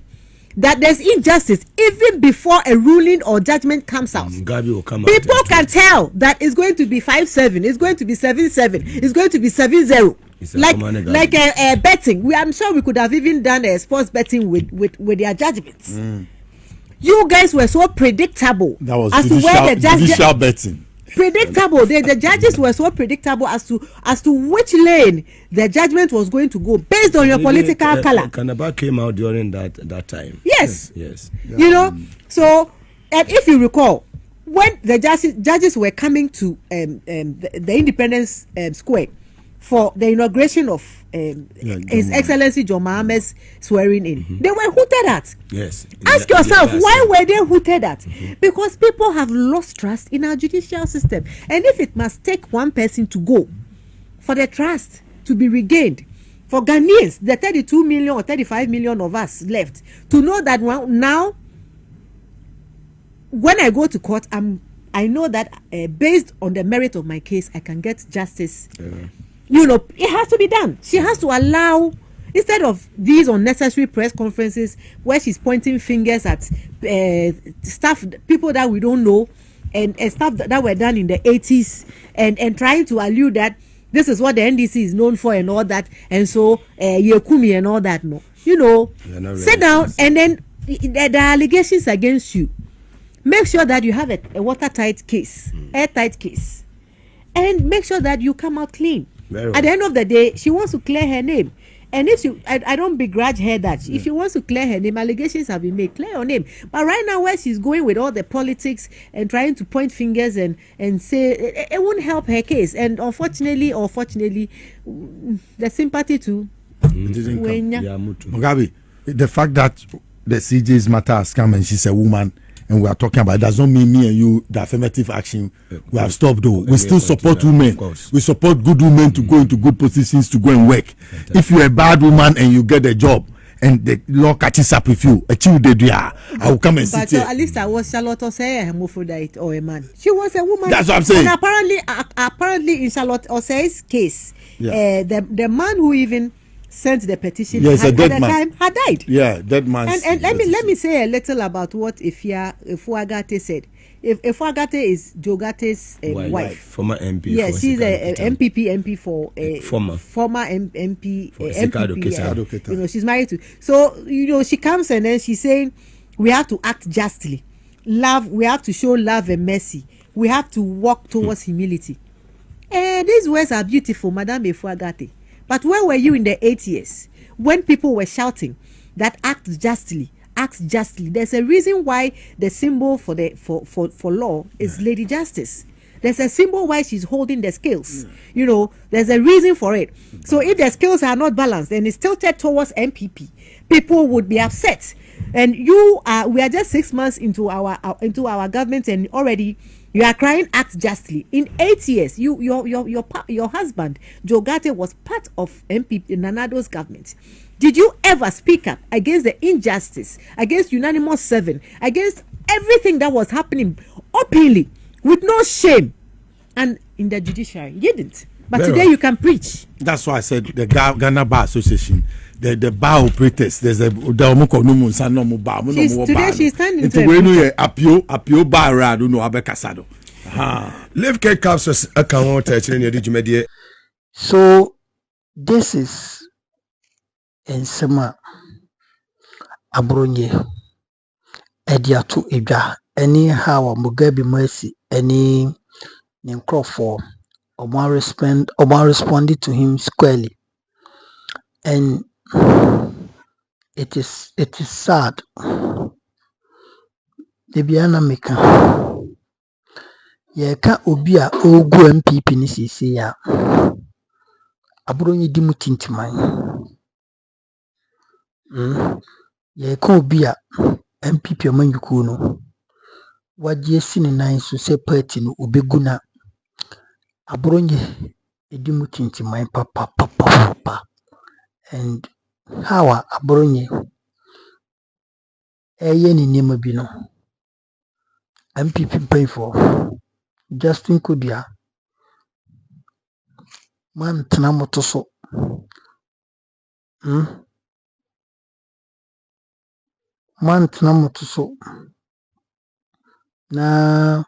Speaker 6: that there's injustice even before a ruling or judgment comes out?
Speaker 2: Will come
Speaker 6: People
Speaker 2: out
Speaker 6: can tell that it's going to be 5-7, it's going to be 7-7, it's going to be 7-0. Like a betting. I'm sure we could have even done a sports betting with their judgments. You guys were so predictable.
Speaker 5: That was
Speaker 6: as
Speaker 5: judicial,
Speaker 6: to where the
Speaker 5: judicial betting.
Speaker 6: Predictable. The judges were so predictable as to which lane the judgment was going to go based on your political color.
Speaker 2: Kanaba came out during that time.
Speaker 6: Yes.
Speaker 2: Yes.
Speaker 6: You know. So, and if you recall, when the judges were coming to the Independence Square for the inauguration of His Excellency John Mahama's swearing in, they were hooted at.
Speaker 2: Yes.
Speaker 6: Ask yourself, why were they hooted at? Because people have lost trust in our judicial system. And if it must take one person to go for the trust to be regained, for Ghanaians, the 32 million or 35 million of us left, to know that now, when I go to court, I know that based on the merit of my case, I can get justice. You know, it has to be done. She has to allow, instead of these unnecessary press conferences where she's pointing fingers at people that we don't know, and stuff that were done in the 80s, and trying to allude that this is what the NDC is known for and all that, and so Yekumi and all that. No, you know, sit down, and then the allegations against you, make sure that you have a watertight case, airtight case, and make sure that you come out clean. At the end of the day, she wants to clear her name. And if I don't begrudge her that. If she wants to clear her name, allegations have been made, clear her name. But right now, where she's going with all the politics and trying to point fingers and say, it won't help her case. And unfortunately, or fortunately, the sympathy to
Speaker 5: Mugabe, the fact that the CJ's matter has come and she's a woman, and we are talking about it, does not mean me and you, the affirmative action, we have stopped though. We still support women. We support good women to go into good positions to go and work. Fantastic. If you're a bad woman and you get a job and the law catches up with you, I will come and sit here.
Speaker 6: But at least I was Charlotte Osei, a hermaphrodite or a man. She was a woman.
Speaker 5: That's what I'm saying.
Speaker 6: And apparently in Charlotte Osei's case, the man who even sent the petition at the time had died.
Speaker 5: Yeah, dead man.
Speaker 6: And let me say a little about what Ifuagate said. Ifuagate is Jogate's wife,
Speaker 2: former MP.
Speaker 6: Yes, she's a MPP MP for former MP. You know, she's married to. So you know, she comes and then she's saying, we have to act justly. We have to show love and mercy. We have to walk towards humility. These words are beautiful, Madame Ifuagate. But where were you in the 8 years when people were shouting that act justly? There's a reason why the symbol for law is Lady Justice. There's a symbol why she's holding the scales. You know, there's a reason for it. So if the scales are not balanced and it's tilted towards MPP, people would be upset. And we are just 6 months into our government, and already you are crying act justly. In 8 years, your husband Jogate was part of MPP Nanado's government. Did you ever speak up against the injustice, against unanimous 7, against everything that was happening openly with no shame? And in the judiciary, you didn't. But very today you can preach.
Speaker 5: That's why I said the Ghana Bar Association, the bar operators, there's a
Speaker 6: today she's standing
Speaker 5: apio bar I don't know abekasado.
Speaker 2: Live K capsules account touching.
Speaker 3: So this is Ensema Abronye Ediatu Ida anyhow Mugabe Mercy any Nkrofo Omo responded to him squarely. And it is sad. Debiana Meka. Yeka obi a ogu MPP ni sisi ya. Abronye di mu tintimai. Yeka obi a MPP amanyuku no. Wagye si ne nan so se party no obeguna. Abronye edi mu tintimai papa. And how Abronye eye ni nima bi no. MPP pay for Justin Kudia. Man tena moto so. Man tena moto so. Na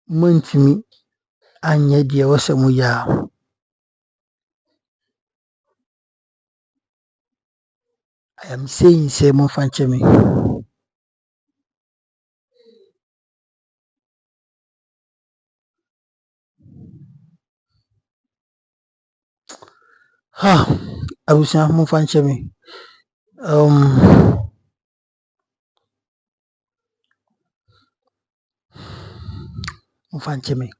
Speaker 3: mantimi anye die wose mu ya. I am saying say mo fanche me. Abusia mo fanche me. Mo fanche me.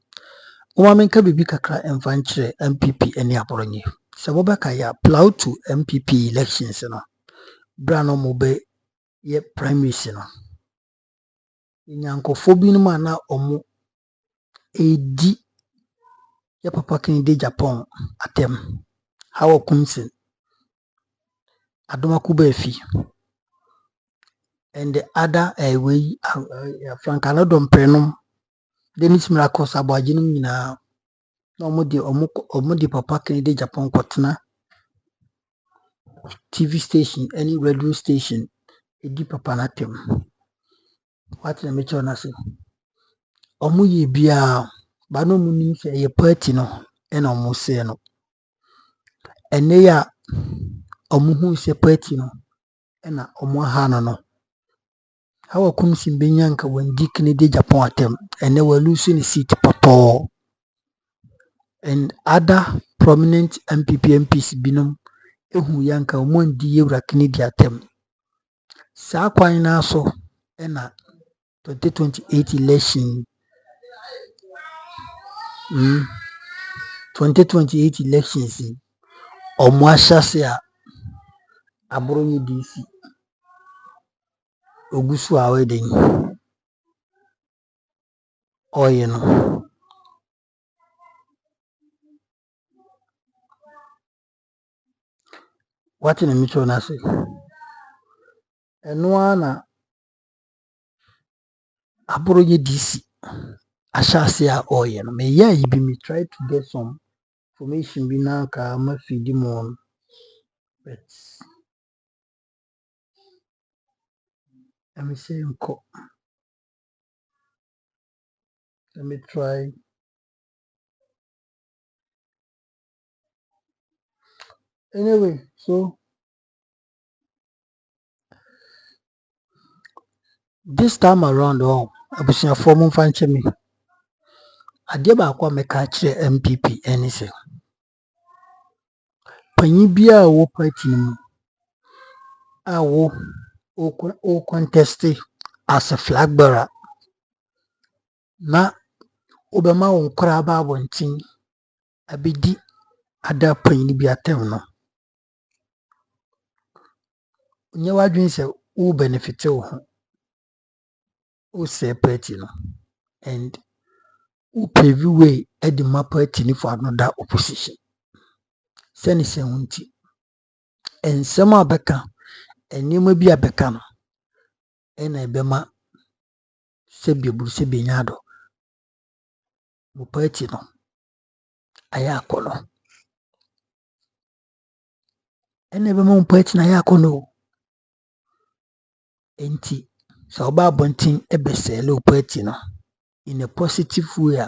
Speaker 3: Uma menka bibi kakra emfanchire MPP eni Abronye. Se wobeka ya plow to MPP elections no. Bra no mo be ye primaries no. Nyankofo bi no ma na omo edi ya papa Kennedy Japan atem. Hawo Kumsin Adoma Kubefi and the other way Frankano Domprenom Dennis Miracos Abajinum na omudi papa Kennedy Japan Kotna TV station, any radio station, edi papa natem. What na mecho na se. Omu ye bia ba no munim se ye party no e na omu se no. Ene ya omu hu se party no e na omu ha no. Hawa Kumsin benyanka wendi Kennedy Japan atem ene we lose ni seat papa. And other prominent MPs binom ehu yanka omondi yewra Kennedy atem. Sa kwan na so e na 2028 election 2028 elections omo ahyase a Abronye DC ogusu aweden oye no what na micho na say eno ana Abronye DC ahyase a oye no me ya yi bi me try to get some information bi na ka ma feed mo but let me say let me try. Anyway, so this time around abusia form fanche me ade ba kwa meka kire MPP eni se panyi bia wo party mu a wo contest as a flag bearer na obema won kora ba abontin abedi ada panyi bi atem no nye wadwin se wo benefit wo say party no and who pave way at the map party for another opposition. Send se hunti. And some are beka and you may be a becano. And I bema sebi bruce binyado. Mu party no. Ayakono. And never mon party na ayakono. Enti. So ba bonting ebese lo party no. In a positive way.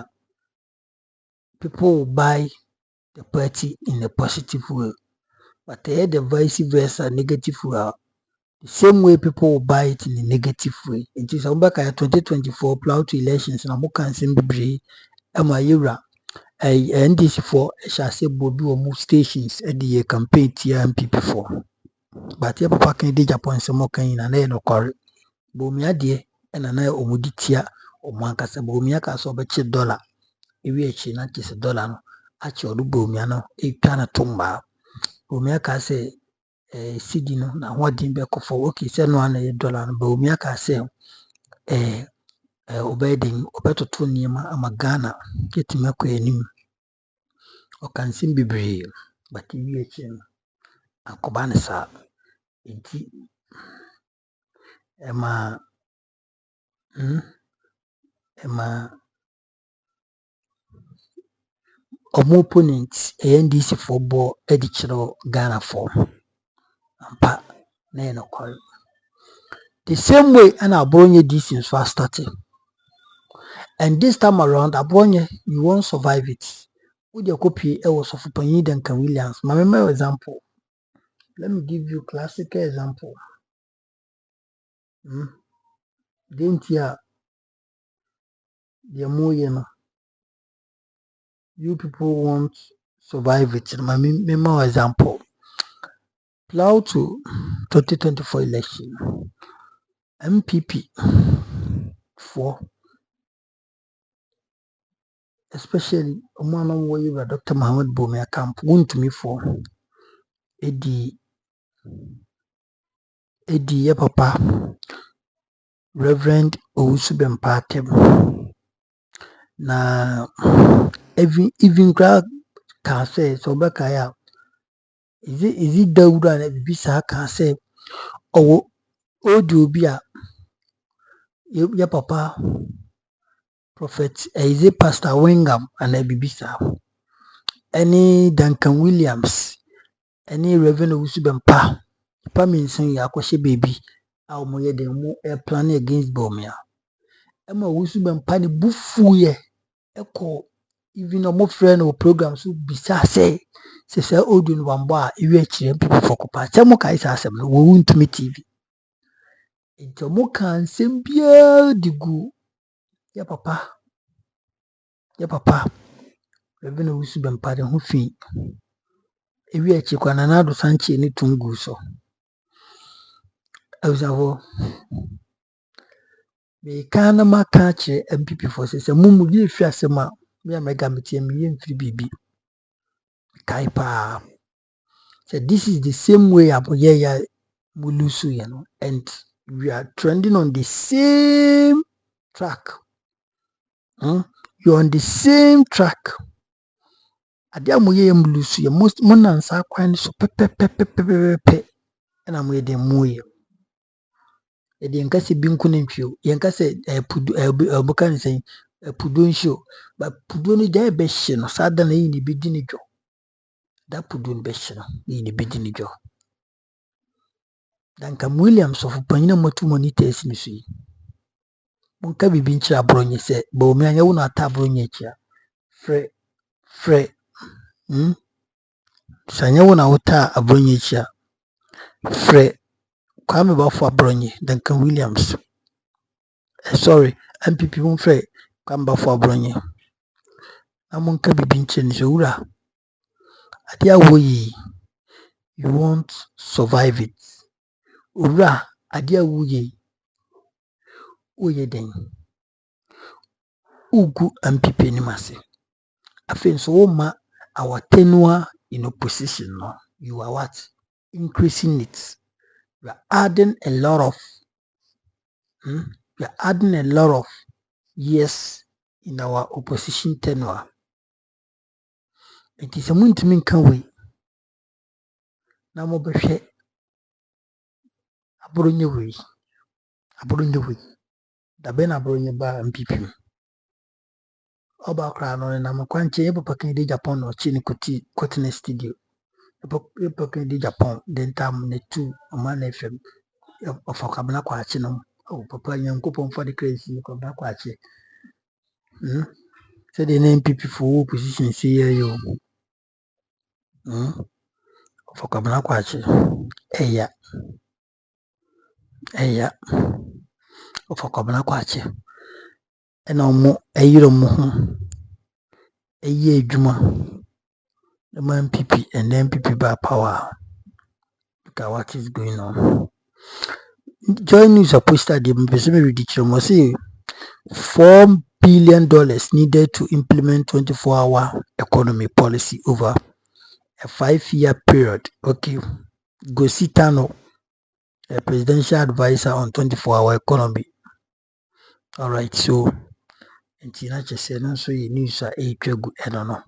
Speaker 3: People will buy the party in a positive way. But the vice versa negative way. The same way people will buy it in a negative way. It is back at 2024 plow to elections and I'm can be Yura NDC for shall say Bodu or move stations at the campaign TMPP for. But your papa can dig upon some more kind and then no quarry. Bomia dear and an eye omuditia or Mancasa Bomiaka so $1. If we actually not just $1, actually Bomiano, a kana tumba. Bomiaka say CD no na what din be for okay say no na $1 no Bomiaka say obeding obeto niema ama Ghana get me akọ anim o kan sim bebre but we echi no akoba ne sa enti ema omo opponents NDC for bo edichiro Ghana for ampa na no kwari the same way and Abronye DC so started. And this time around, Abronye, you won't survive it. With your copy, it was Sofo Panin Dancun Williams. My memory example. Let me give you a classical example. Didn't you? The more you people won't survive it. My memory example. Plow to 2024 election. MPP for especially Omano Wayu Dr. Mohammed Bomea Camp won to me for Eddie Papa Reverend Owusu Patem na even crowd can say so Bekaya is it Dauda and Bisa can say oh Odubia your papa prophet is it Pastor Wingham and Ebibisa any Duncan Williams any Reverend Owusu Pa means yakwashe baby our moye de mo planning against Bomia Emma Owusu ni bufu ye eko even no friend or program so bisa say odun wamba iwe chire people for kopa chemo kai sa asem no wo ntumi TV into mo kan sembia digu ya papa Reverend Owusu de ho fi iwe chi kwa na do sanche ni tungu so awzawo me kana maka che MPP for say mumu ye fi asema me mega metie me ye mfiri bibi kai pa. So this is the same way Abronye Mulusu, you know, and we are trending on the same track. You're on the same track. Adia Moye Mulusu, you most monansa kwan so pepe, and I'm with them moye. The Yankasi Binkunentio, Yankase Bukan saying a Pudun show, but Puduni de Beshin, suddenly in the beginning. That Pudun Beshin in the beginning. Duncan Williams of Panina Motu Monites Missy. Monka be bincha Abronye said, Bomia una tabronye chia. Fre, Sanyawuna uta Abronye chia. Fre, kwame bafo Abronye, Duncan Williams. Sorry, MPP won Fre, kwame bafo Abronye. Amonka be bincha Nizura. Adia woyi, you won't survive it. Ura, adia woyi. Oye den ugu MPP ni mase afen so ma our tenure in opposition no you are what increasing it. We are adding a lot of years in our opposition tenure. It is a movement can we na mo behwe Abronye we da ben Abronye ba MPP oba kra no na mo kwanche ebo pakin de Japan no chi ni koti studio ebo pakin de Japan den tam ne tu o man FM of akabna kwa chi no o papa nyankopon for the crazy ni ko ba kwa chi say the MPP for position see you of akabna kwa chi eya ɛya ɔfa Kwabena Kwakye ɛna ɔmo ɛyere ɔmo ho ɛyɛ adwuma ɛma MPP and the MPP by power. Look at what is going on. Join news a poster the person ridiculous say $4 billion needed to implement 24-hour economy policy over a 5-year period. Okay, go see Tano, a presidential advisor on 24-hour economy. All right, so until I just said no, so you news are a good. I don't know.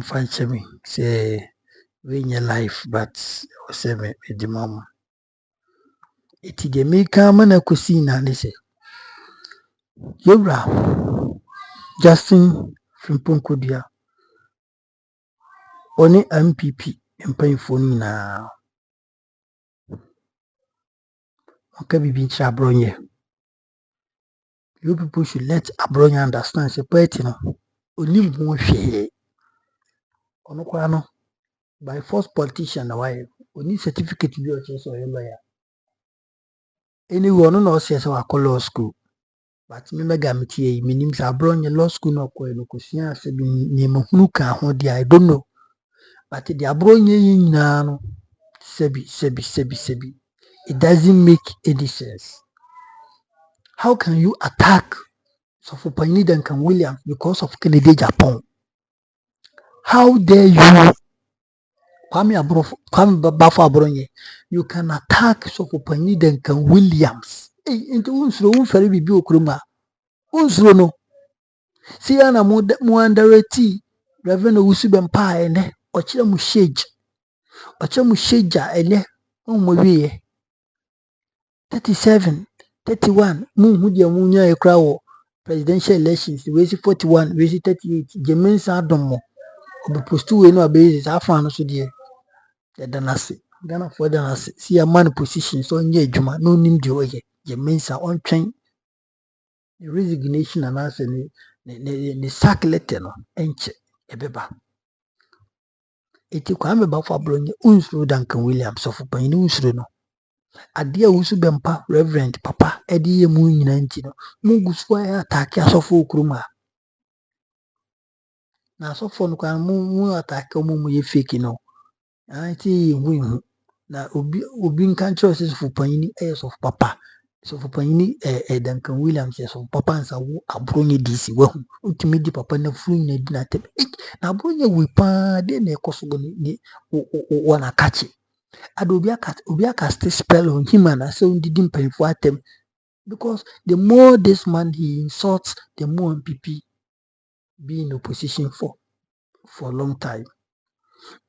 Speaker 3: Find me say win your life, but say me the mom. It is the maker man a kusina. They say Yobra Justin Frimpunkudia only MPP and paying for me now. Okay, be Abronye. You people should let Abronye understand. Say, Petino, only one share. Onokwano by force politician, why only certificate to be a chase or a lawyer. Anyone no says I call law school. But me gamiti meaning Abronye law school no ko no kusia se bi name hunu ka ho dia I don't know. But the Abronye nyina no sebi. It doesn't make any sense. How can you attack Sofo Panin Dancun Williams because of Kennedy Japan? How dare you, Kwame Bafo Abronye? You can attack Sofo Panin Dancun Williams. Into unsuro unfere bibi okroma. Unsuro no. Si ana mu underrate Reverend Usubempa ene ochire mu shage. Ochire mu shager ene mo wiye. 37, 31, Mudia Munya Ekrawo, presidential elections, raise 41, raise 38, Jemensa Domo, or be post to no basis, I found so dear. The Danasi, Ghana for Danasi, see a man position so near Juma, no name the Jemensa on train. The resignation and answer the sack letter, enche, ebeba. It you come about for Abronye, Unsro Duncan Williams, of Pain Unsro. Adia Usubempa Reverend Papa Eddie mu nyina nti no mugu so ya attack asofo okruma na asofo no kan mu attack mu ye fake no anti hu na obi nkan chiro se Sofo Panin Sofo Papa Sofo Panin Dancun Williams Sofo Papa nsa wo Abronye DC wahu ntimi di papa na furu nyina di na tem na Abronye we pa de na ekoso ni wana kachi Obiaka still spell on him and I say didn't pay for them because the more this man he insults, the more MPP be in opposition for a long time.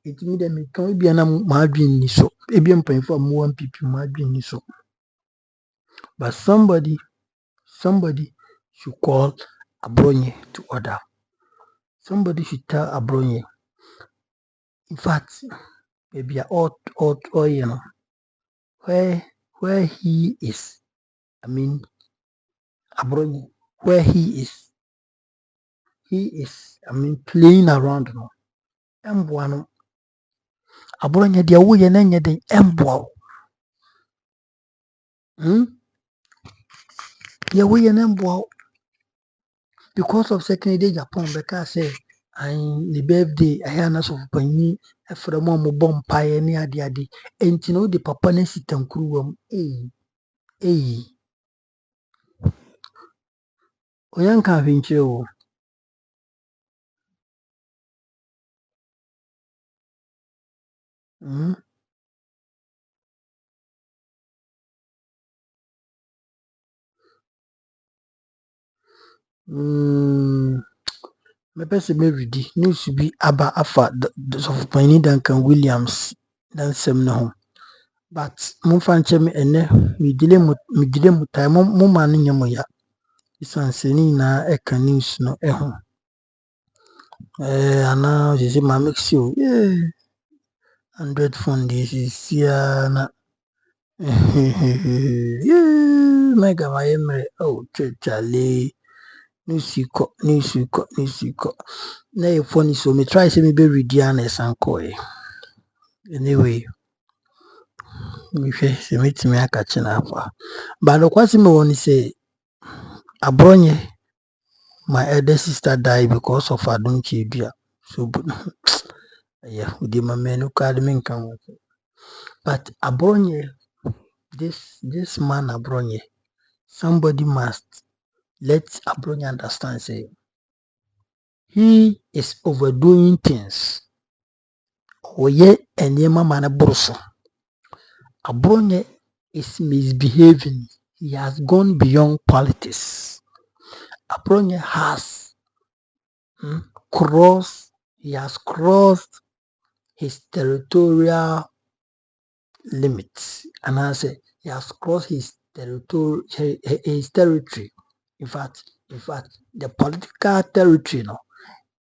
Speaker 3: It means that me can be an margin ni so. Maybe paying for more MPP margin ni so. But somebody should call Abronye to order. Somebody should tell Abronye. In fact, maybe or you know. Where he is, I mean, Abronye, where he is, I mean, playing around no. Embuano, Abronye dia wuye nenye den embuao. Dia wuye nembuao because of second day Japan. Because say, the birthday I had Sofo Panin for mo bomb pie ni adi enti no the papa ne sitankuru Oyanka vinche o. My person may read news to be aba afa Sofo Panin Dancun Williams dansem no ho. But mo fanche me ene me delay mu time mo man nyamo ya. Isanseni na eka news no ho. Ana je ma mix you. 100 fund is here na. Mega my emre oh chale. Nusiko. Na your phone is so me try say me be ready and sanko. Anyway, mehwɛ sɛ metumi aka kyena afa. But the question me want to say, Abronye, my elder sister died because of Adunchi Dua. So, yeah, we did my menu card me come. But Abronye, this man Abronye, somebody must let Abronye understand, say, he is overdoing things. Oye enyema mane bruso. Abronye is misbehaving. He has gone beyond politics. Abronye has crossed his territorial limits. And I say he has crossed his territory. In fact, the political territory, no,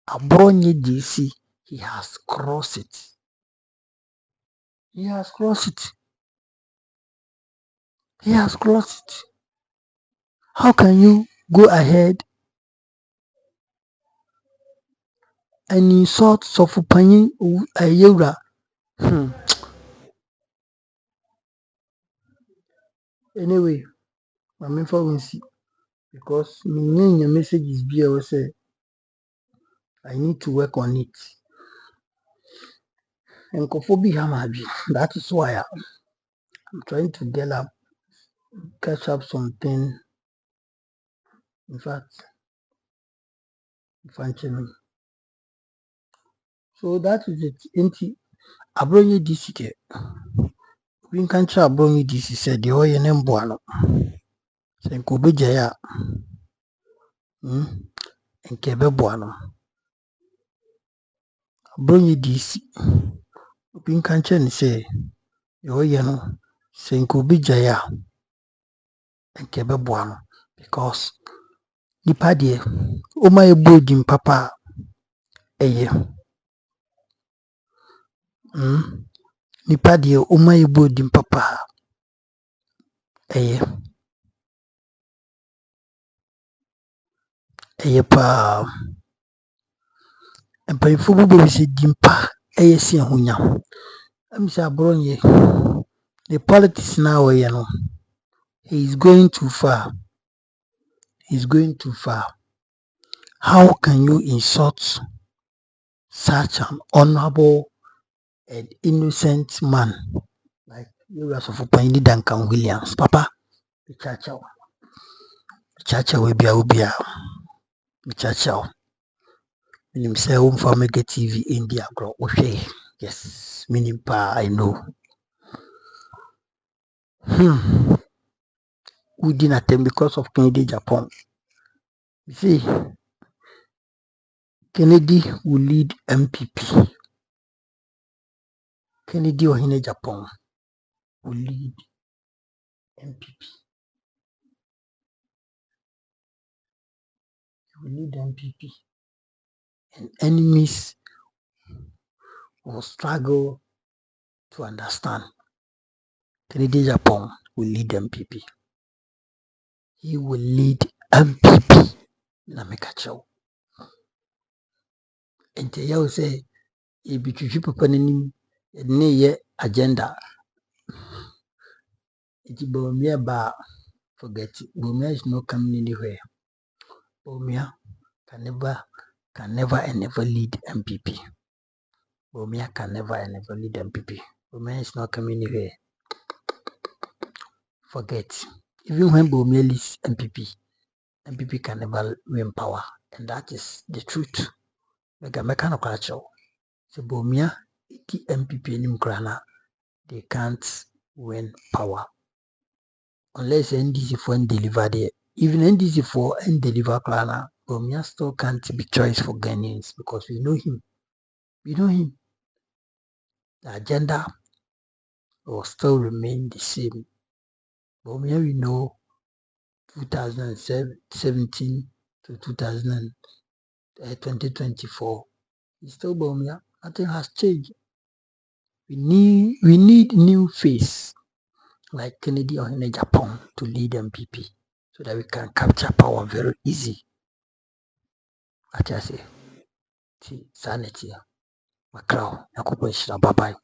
Speaker 3: Abronye DC, he has crossed it. He has crossed it. He has crossed it. How can you go ahead and insult Sofo Panin Dancun? Anyway, I'm in for see because my message is be I say I need to work on it. And that is why I'm trying to catch up something. In fact, functioning. So that is it. Ain't Abronye DC? We can try Abronye DC said the oil and embuano. Senko Jaya. And Kebe Buano. Abronye DC. We can try say the oil Senko Jaya and Kebe Buano because the paddy, oh my boarding papa, nipa deɛ ɔma yɛbɔ din papa ɛyɛ paa mpanyinfoɔ bi bɔ sɛ din pa ɛyɛ si ahonya ɛmi sɛ Abronye the politics na ɔyɛ no he is going too far. How can you insult such an honorable and innocent man like Sofo Panin Dancun Williams? Papa, Chacha we be ubia. Chacha. Minim say home for Mega TV India grow. Okay. Yes, minim pa I know. We didn't attend because of Kennedy Japan. You see, Kennedy will lead MPP. Kennedy Ohia Japan will lead MPP. He will lead MPP. And enemies will struggle to understand. Kennedy Japan will lead MPP. He will lead MPP. Namekacho. And you say, if you papa nim ye agenda. It Bomia ba forget it. Bomia is not coming anywhere. Bomia can never and never lead MPP. Bomia can never and never lead MPP. Bomia is not coming anywhere. Forget. Even when Bomia leads MPP can never win power. And that is the truth. Mega mechanical show. So Bomia, the MPP in Ukraine, they can't win power. Unless NDC4 deliver there. Even NDC4 deliver Klana, Bomia still can't be choice for Ghanaians because we know him. The agenda will still remain the same. Bomia we know 2017 to 2024. It's still Bomia. Nothing has changed. We need new face like Kennedy or in Japan to lead MPP so that we can capture power very easy. I just say, sanity, Macron, bye bye.